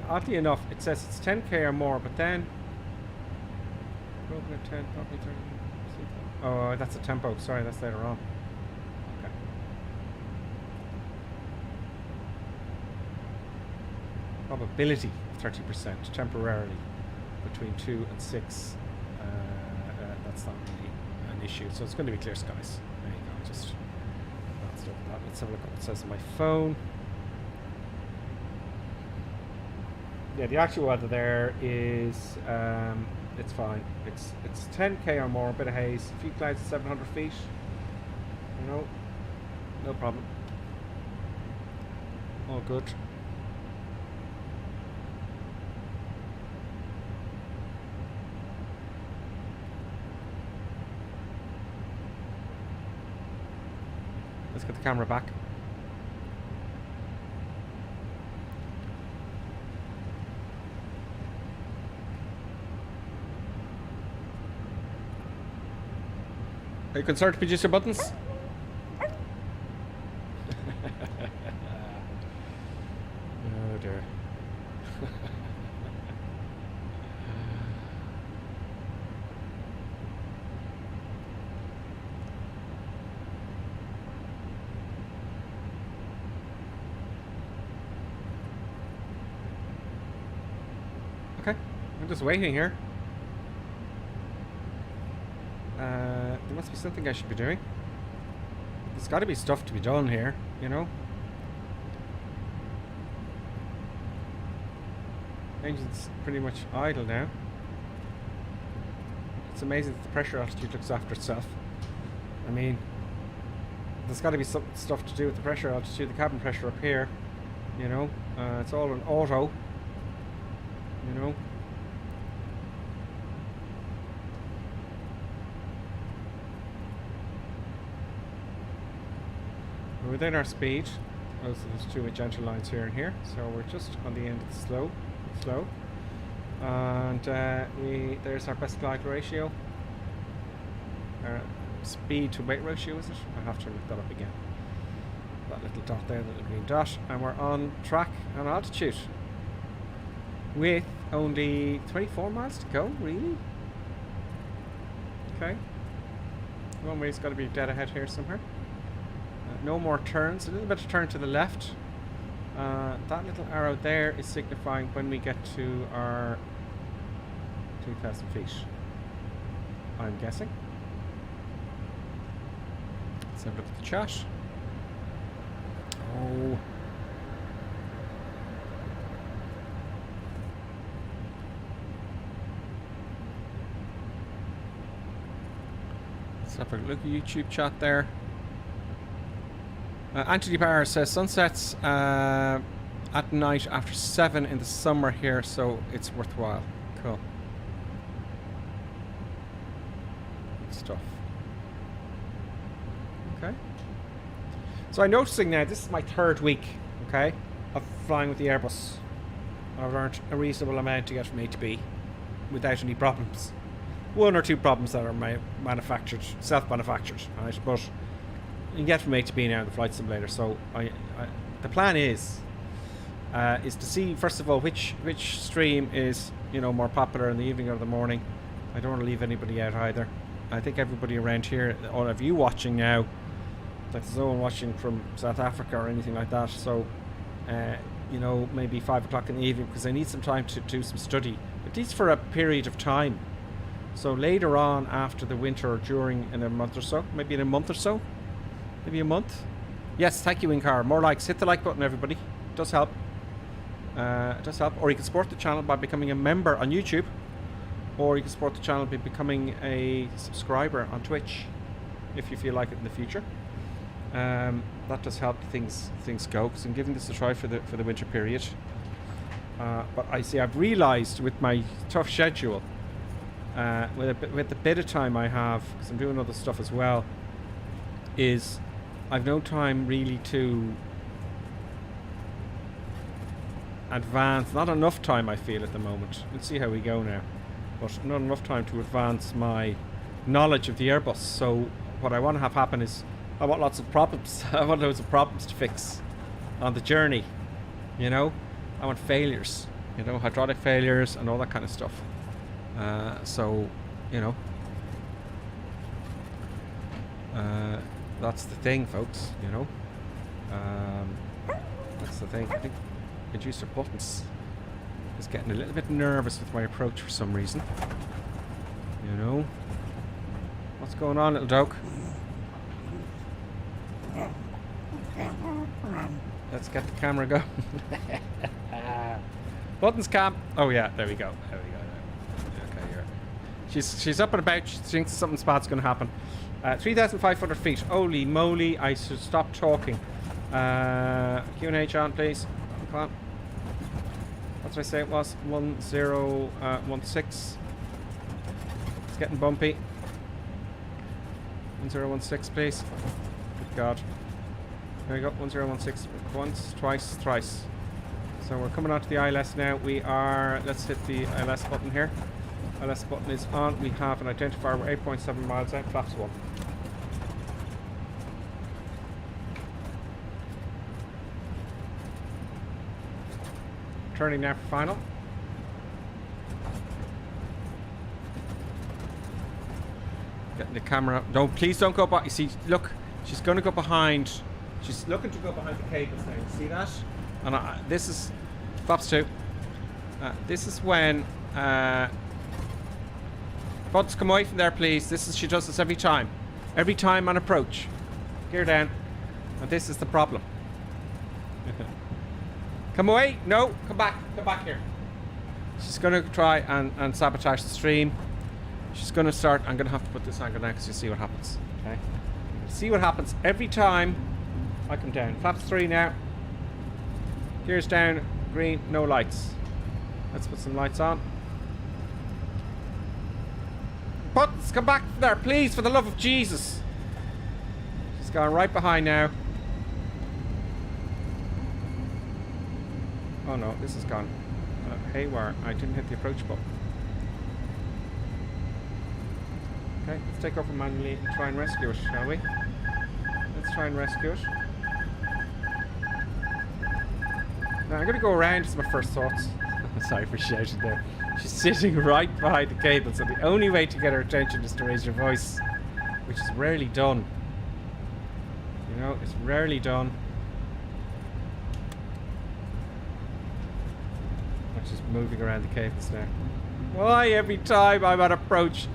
Oddly enough, it says it's 10k or more, but then. Probably 10, probably 30. Oh, that's a tempo. Sorry, that's later on. Okay. Probability 30% temporarily. Between 2 and 6, that's not really an issue. So it's going to be clear skies. There you go. Just that's over that. Let's have a look at what it says on my phone. Yeah, the actual weather there is it's fine. It's 10k or more, a bit of haze, a few clouds at 700 feet. You know, no problem. All good. Let's get the camera back. Are you concerned to produce your buttons? Oh dear. Okay, I'm just waiting here. There must be something I should be doing. There's got to be stuff to be done here, you know? Engine's pretty much idle now. It's amazing that the pressure altitude looks after itself. I mean, there's got to be some stuff to do with the pressure altitude, the cabin pressure up here, you know? It's all an auto, you know? We're within our speed. Oh, so there's two gentle lines here and here, so we're just on the end of the slow. And there's our best glide ratio. Speed to weight ratio, is it? I have to look that up again. That little dot there, that little green dot, and we're on track and altitude with only 24 miles to go. Really? Okay. Runway's got to be dead ahead here somewhere. No more turns. A little bit of turn to the left. That little arrow there is signifying when we get to our 2,000 feet. I'm guessing. Let's have a look at the chat. Oh. Let's have a look at YouTube chat there. Anthony Barr says sunsets at night after 7 in the summer here, so it's worthwhile. Cool. Good stuff. Okay. So I'm noticing now, this is my 3rd week, okay, of flying with the Airbus. I've earned a reasonable amount to get from A to B. without any problems. 1 or 2 problems that are manufactured, self-manufactured, right? But you can get from A to B now in the flight simulator. So the plan is to see first of all which stream is, you know, more popular in the evening or the morning. I don't want to leave anybody out either. I think everybody around here, all of you watching now, like there's no one watching from South Africa or anything like that. So you know, maybe 5 o'clock in the evening, because I need some time to do some study, at least for a period of time. So later on, after the winter, or during, in a month or so, maybe in a month or so, maybe a month. Yes, thank you, Inkar. More likes. Hit the like button, everybody. It does help. It does help. Or you can support the channel by becoming a member on YouTube, or you can support the channel by becoming a subscriber on Twitch, if you feel like it in the future. That does help things go, because I'm giving this a try for the winter period. But I see I've realised with my tough schedule, with the bit of time I have, because I'm doing other stuff as well, is I've no time really to advance. Not enough time, I feel, at the moment. Let's see how we go now. But not enough time to advance my knowledge of the Airbus. So what I want to have happen is I want lots of problems. I want loads of problems to fix on the journey, you know. I want failures, you know, hydraulic failures and all that kind of stuff. So, you know, that's the thing, folks, you know. That's the thing. I think Producer Buttons is getting a little bit nervous with my approach for some reason. You know. What's going on, little dog? Let's get the camera going. Buttons cam. Oh yeah, there we go. There we go. Okay, here. She's up and about. She thinks something bad's going to happen. 3,500 feet. Holy moly! I should stop talking. Q&H on, please. Come on. What did I say it was? 1016. It's getting bumpy. 1016, please. Good God. There we go. 1016. Once, twice, thrice. So we're coming onto the ILS now. We are. Let's hit the ILS button here. ILS button is on. We have an identifier. We're 8.7 miles out. Flaps 1. Turning now for final. Getting the camera up. No, please don't go by. You see, look, she's going to go behind. She's looking to go behind the cables now. You see that? And this is flaps 2. This is when Buds, come away from there, please. She does this every time. Every time on approach. Gear down. And this is the problem. Come away. No, come back. Come back here. She's going to try and sabotage the stream. She's going to start. I'm going to have to put this angle now because you see what happens. Okay. See what happens every time I come down. Flaps 3 now. Gears down. Green. No lights. Let's put some lights on. Buttons, come back there, please, for the love of Jesus. She's gone right behind now. Oh no, this is gone haywire. I didn't hit the approach button. Okay, let's take over manually and try and rescue it, shall we? Let's try and rescue it. Now I'm going to go around, is my first thoughts. Sorry for shouting there. She's sitting right behind the cable, so the only way to get her attention is to raise your voice, which is rarely done. You know, it's rarely done. She's moving around the cables now. Why every time I'm at approach?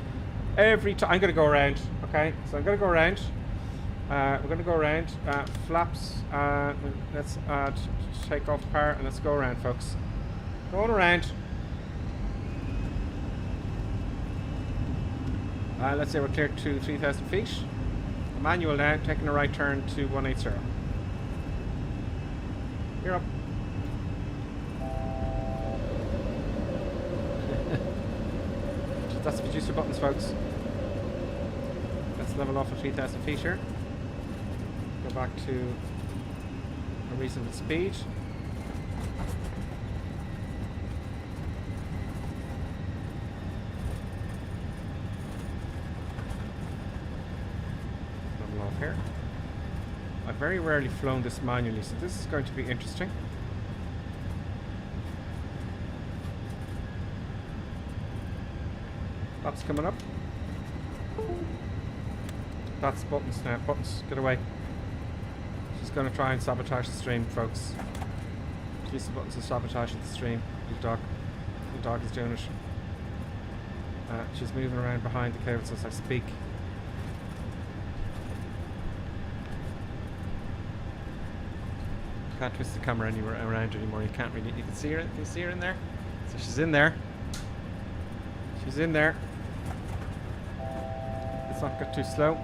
Every time I'm going to go around. Okay, so I'm going to go around. We're going to go around. Flaps. Let's add takeoff power and let's go around, folks. Going around. Let's say we're clear to 3,000 feet. Manual now, taking a right turn to 180. You're up. That's the producer buttons, folks. Let's level off at 3,000 feet here. Go back to a reasonable speed. here. I've very rarely flown this manually, so this is going to be interesting. Flaps coming up. That's buttons now. Buttons, get away. She's going to try and sabotage the stream, folks. Use the buttons to sabotage the stream. Little dog. Little dog is doing it. She's moving around behind the cables as I speak. Can't twist the camera anywhere around anymore. You can't really. You can see her. Can you see her in there? So she's in there. She's in there. Let's not get too slow.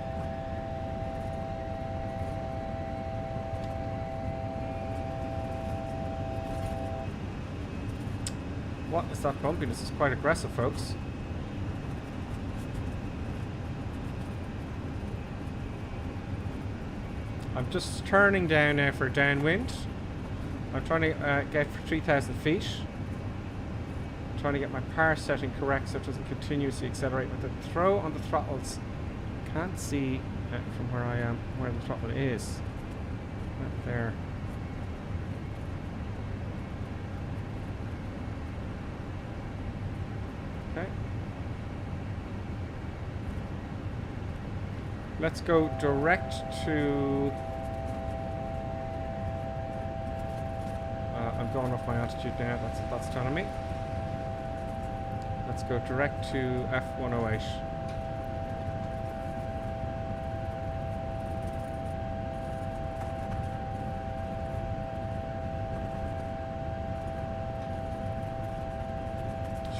What is that bumping? This is quite aggressive, folks. I'm just turning down now for downwind. I'm trying to get for 3,000 feet. I'm trying to get my power setting correct so it doesn't continuously accelerate with the throw on the throttles. Can't see from where I am where the throttle is. Right there. Okay. Let's go direct to... I'm going off my altitude now, that's what that's telling me. Let's go direct to F108.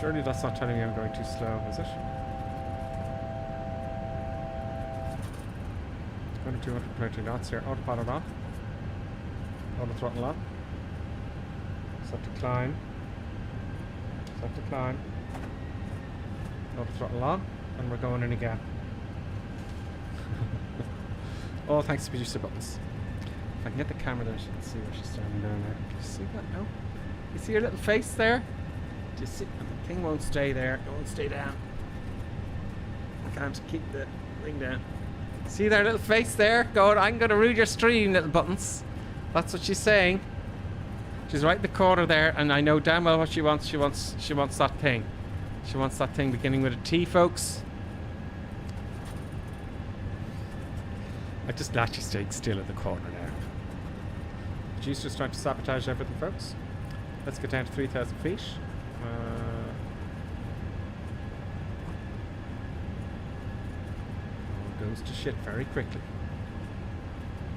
Surely that's not telling me I'm going too slow, is it? Going to 220 knots here. Autopilot on. Auto throttle on. Set to climb. Set to climb. Auto throttle on. And we're going in again. Oh, thanks to producer buttons. If I can get the camera there, you can see where she's standing down there. Can you see that now? You see her little face there? Do you see? The thing won't stay there. It won't stay down. I can't keep the thing down. See their little face there? Going, I'm going to ruin your stream, little buttons. That's what she's saying. She's right in the corner there, and I know damn well what she wants. She wants that thing. She wants that thing beginning with a T, folks. I just let you stay still in the corner now. Producer's trying to sabotage everything, folks. Let's get down to 3,000 feet. Goes to shit very quickly.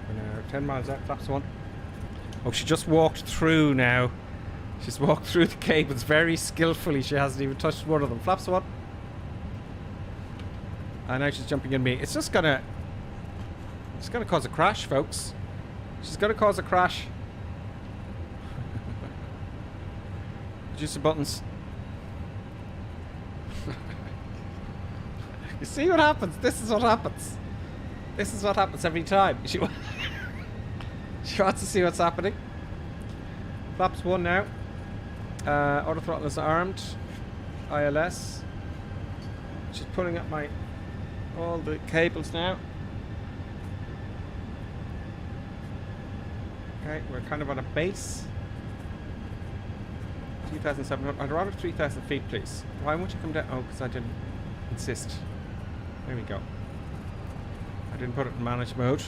We're now 10 miles out, flaps one. Oh, she just walked through now. She's walked through the cables very skillfully. She hasn't even touched one of them. Flaps one. And now she's jumping in me. It's just gonna... It's gonna cause a crash, folks. She's gonna cause a crash. Use the buttons. You see what happens? This is what happens. This is what happens every time. She wants to see what's happening. Flaps one now. Auto throttle is armed. ILS. She's pulling up all the cables now. Okay, we're kind of on a base. 2,700. I'd rather 3,000 feet, please. Why won't you come down? Oh, because I didn't insist. There we go. I didn't put it in manage mode.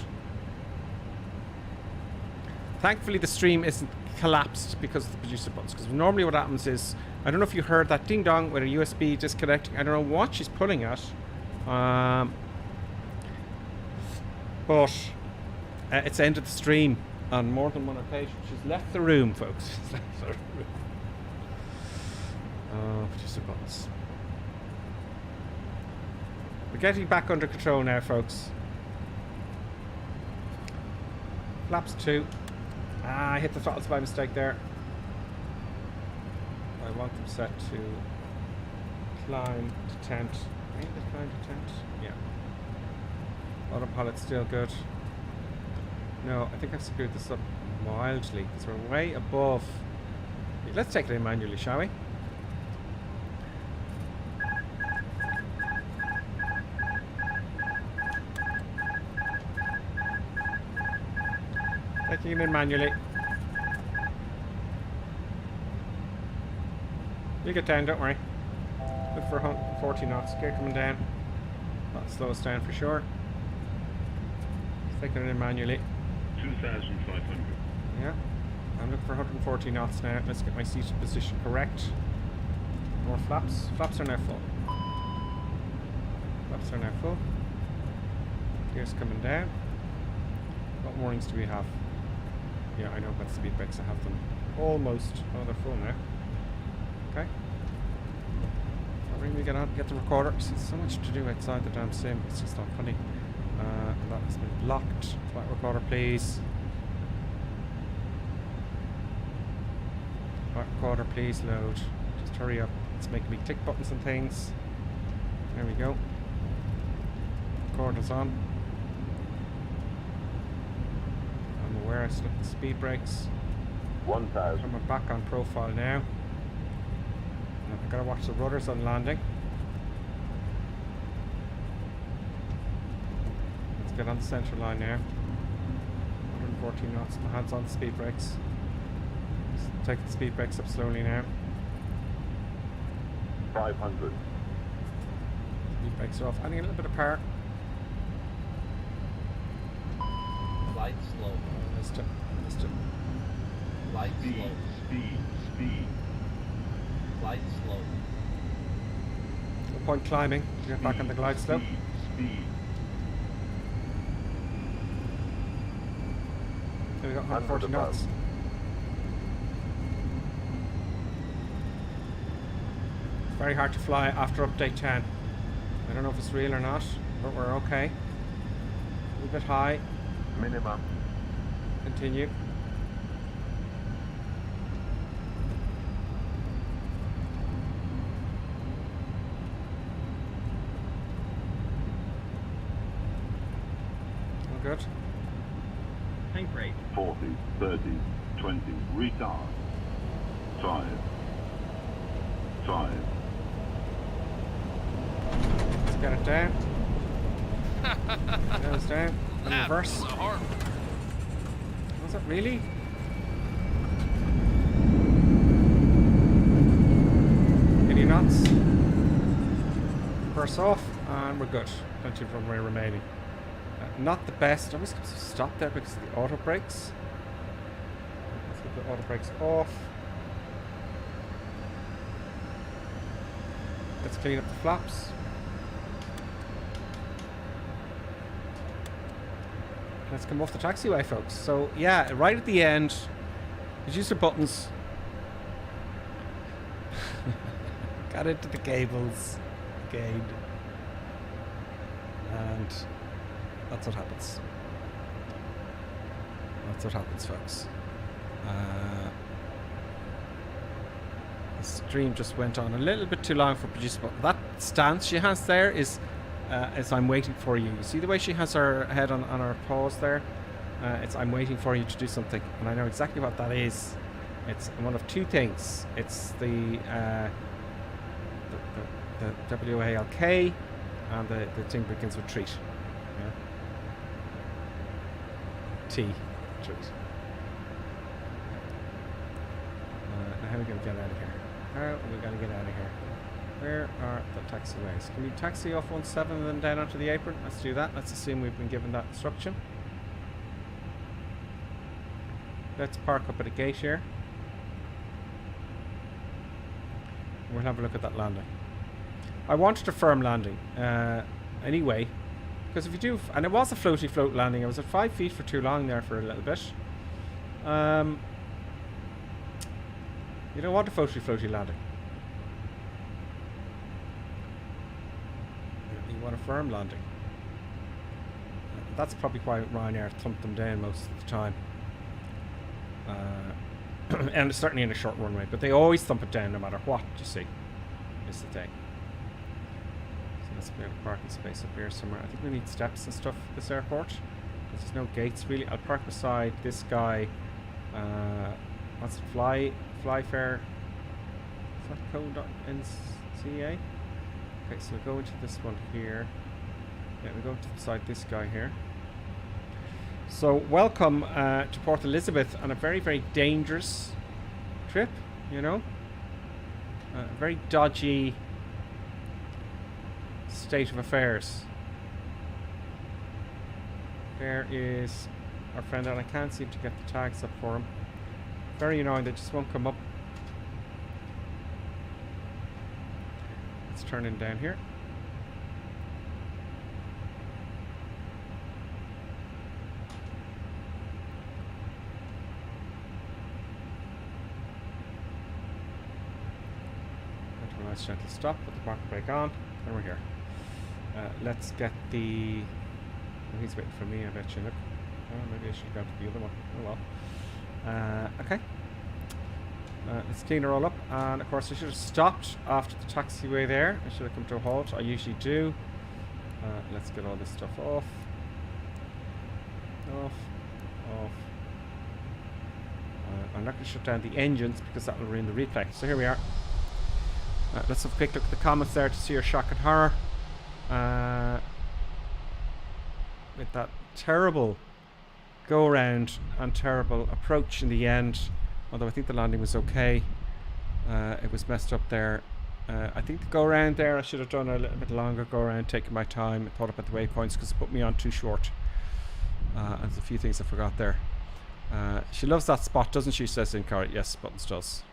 Thankfully the stream isn't collapsed because of the producer buttons, because normally what happens is, I don't know if you heard that ding dong with a USB disconnecting. I don't know what she's pulling at. But it's ended the stream on more than one occasion. She's left the room, folks. She's left the room. Producer buttons. We're getting back under control now, folks. Flaps 2. I hit the throttles by mistake there. I want them set to climb to tent. Ain't it climb to tent? Yeah. Autopilot's still good. No, I think I've screwed this up wildly because we're way above. Let's take it in manually, shall we? Checking it in manually. You'll get down, don't worry. Look for 140 knots. Gear coming down. That'll slow us down for sure. Taking it in manually. 2,500. Yeah. I'm looking for 140 knots now. Let's get my seated position correct. More flaps. Flaps are now full. Flaps are now full. Gear's coming down. What warnings do we have? Yeah, I know about speed brakes. I have them almost. Oh, they're full now. Okay. I'll really get the recorder. There's so much to do outside the damn sim. It's just not funny. That has been blocked. Flight recorder, please. Flight recorder, please load. Just hurry up. It's making me click buttons and things. There we go. Recorder's on. I'm aware I slipped the speed brakes. 1,000. I'm back on profile now. I've got to watch the rudders on landing. Let's get on the centre line now. 114 knots. My hands on the speed brakes. Just take the speed brakes up slowly now. 500. Speed brakes are off. Adding a little bit of power. Light slow. Missed it. Missed it. Light Speed, slow. speed. Light slow. No point climbing. Get back on the glide slope. Speed. There we go. 140 knots. It's very hard to fly after update 10. I don't know if it's real or not, but we're okay. A little bit high. Minimum. Continue. All good. Tank rate. 40, 30, 20. Retard. 5. 5. Let's get it down. Nose down. And reverse. Was it really? Any knots? Reverse off, and we're good. Plenty of runway remaining. Not the best. I always have to stop there because of the auto brakes. Let's get the auto brakes off. Let's clean up the flaps. Let's come off the taxiway, folks. So, yeah, right at the end, just use the buttons. Got into the cables again. And that's what happens. That's what happens, folks. The stream just went on a little bit too long for producer. But that stance she has there is as I'm waiting for you. You see the way she has her head on her paws there? It's I'm waiting for you to do something. And I know exactly what that is. It's one of two things. It's the WALK and the thing begins with treat. Yeah. T. Treat. Now how are we going to get out of here? How are we going to get out of here? Where are the taxiways? Can we taxi off 17 and then down onto the apron? Let's do that. Let's assume we've been given that instruction. Let's park up at a gate here. We'll have a look at that landing. I wanted a firm landing anyway, because if you do, and it was a floaty float landing. I was at 5 feet for too long there for a little bit. You don't want a floaty landing. You want a firm landing. That's probably why Ryanair thumped them down most of the time. And certainly in a short runway, but they always thump it down no matter what, you see, is the thing. So let's be able to parking space up here somewhere. I think we need steps and stuff at this airport, because there's no gates really. I'll park beside this guy. What's it? Flyfair. Is that code.nca? Okay, so we'll go into this one here. Yeah, we'll go to beside this guy here. So welcome to Port Elizabeth on a very, very dangerous trip, you know. A very dodgy state of affairs. There is our friend, and I can't seem to get the tags up for him. Very annoying, they just won't come up. Let's turn in down here. Nice gentle stop, put the park brake on, and we're here. Let's get the... Oh, he's waiting for me, I bet you. Look. Oh, maybe I should go to the other one. Oh well. Okay. Let's clean her all up. And of course I should have stopped after the taxiway there. I should have come to a halt. I usually do. Let's get all this stuff off. Off. I'm not going to shut down the engines because that will ruin the replay. So here we are. Let's have a quick look at the comments there to see your shock and horror. With that terrible go around and terrible approach in the end, although I think the landing was okay. It was messed up there. I think the go around there, I should have done a little bit longer go around, taking my time, thought about the waypoints because it put me on too short. And there's a few things I forgot there. She loves that spot, doesn't she? Says in car. Yes, Buttons does.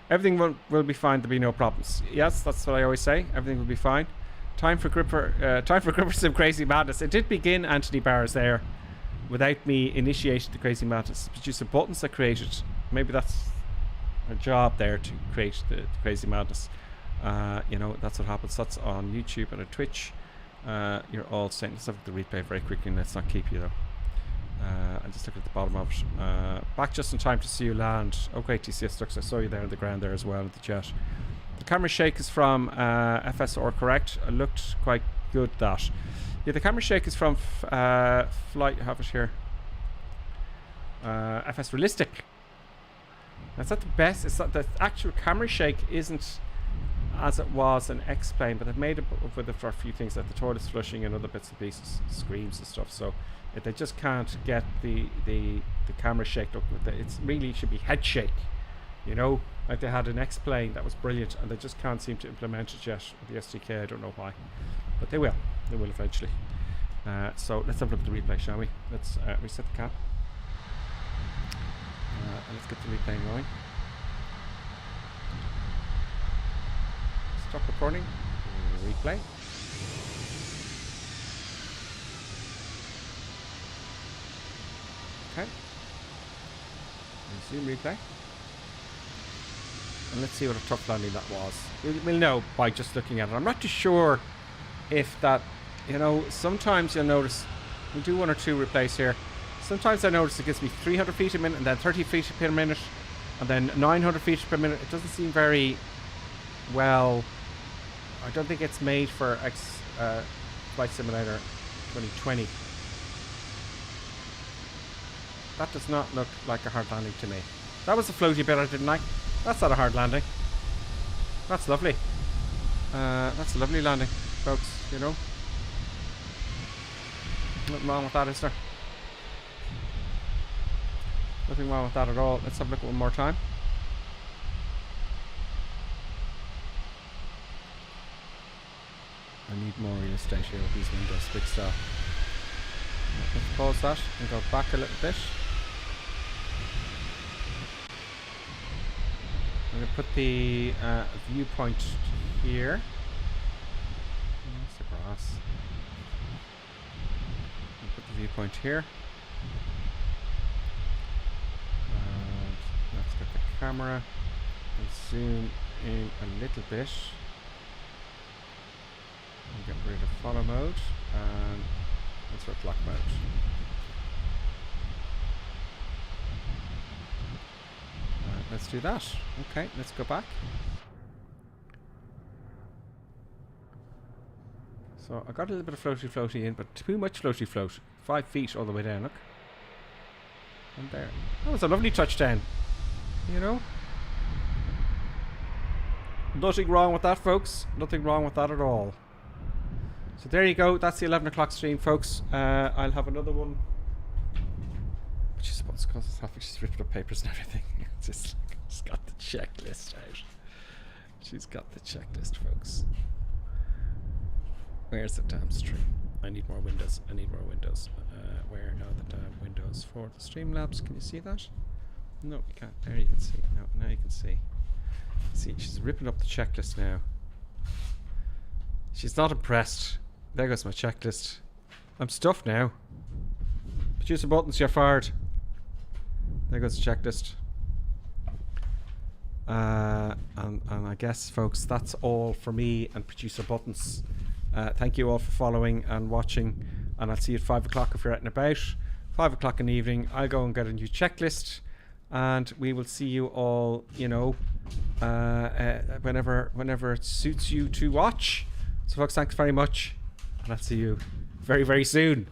Everything will be fine. There'll be no problems. Yes, that's what I always say. Everything will be fine. Time for some crazy madness. It did begin, Anthony Barrs, there, without me initiating the crazy madness. But just the buttons that created. Maybe that's a job there to create the crazy madness. You know, that's what happens. That's on YouTube and on Twitch. You're all saying. Let's look at the replay very quickly, and let's not keep you though. And just look at the bottom of it. Back just in time to see you land. Oh great, TCS Lux, I saw you there on the ground there as well in the chat. The camera shake is from FSR, correct? It looked quite good, that. Yeah, the camera shake is from flight, I have it here. FS Realistic. That's not the best. It's not, the actual camera shake isn't as it was in X-Plane, but they've made it up with it for a few things like the toilet flushing and other bits and pieces, screams and stuff. So if they just can't get the camera shake up with it, it's really should be head shake, you know, like they had an X-Plane that was brilliant, and they just can't seem to implement it yet with the SDK. I don't know why, but they will eventually. So let's have a look at the replay, shall we? Let's reset the cap, and let's get the replay going. Stop recording, replay. Okay. Resume replay. And let's see what a tough landing that was. We'll know by just looking at it. I'm not too sure if that, you know, sometimes you'll notice, we'll do one or two replays here. Sometimes I notice it gives me 300 feet a minute and then 30 feet per minute and then 900 feet per minute. It doesn't seem very well. I don't think it's made for Flight Simulator 2020. That does not look like a hard landing to me. That was a floaty bit I didn't like. That's not a hard landing. That's lovely. That's a lovely landing, folks, you know. Nothing wrong with that, is there? Nothing wrong with that at all. Let's have a look one more time. I need more real estate here with these windows. Big stuff. Let's pause that and go back a little bit. I'm going to put the viewpoint here. That's the grass. I'll put the viewpoint here. And let's get the camera and zoom in a little bit. And get rid of follow mode. And let's work lock mode. Let's do that. Okay, let's go back. So I got a little bit of floaty in, but too much floaty float. 5 feet all the way down, look. And there. That was a lovely touchdown. You know? Nothing wrong with that, folks. Nothing wrong with that at all. So there you go. That's the 11 o'clock stream, folks. I'll have another one She's supposed to cause us happy. She's ripping up papers and everything. She's got the checklist out. She's got the checklist, folks. Where's the damn stream? I need more windows. I need more windows. Where are the damn windows for the Streamlabs? Can you see that? No, you can't. There you can see. No, now you can see. See, she's ripping up the checklist now. She's not impressed. There goes my checklist. I'm stuffed now. Producer Buttons, you're fired. There goes the checklist. And I guess, folks, that's all for me and Producer Buttons. Thank you all for following and watching. And I'll see you at 5 o'clock if you're out and about. 5 o'clock in the evening, I'll go and get a new checklist. And we will see you all, you know, whenever it suits you to watch. So, folks, thanks very much. And I'll see you very, very soon.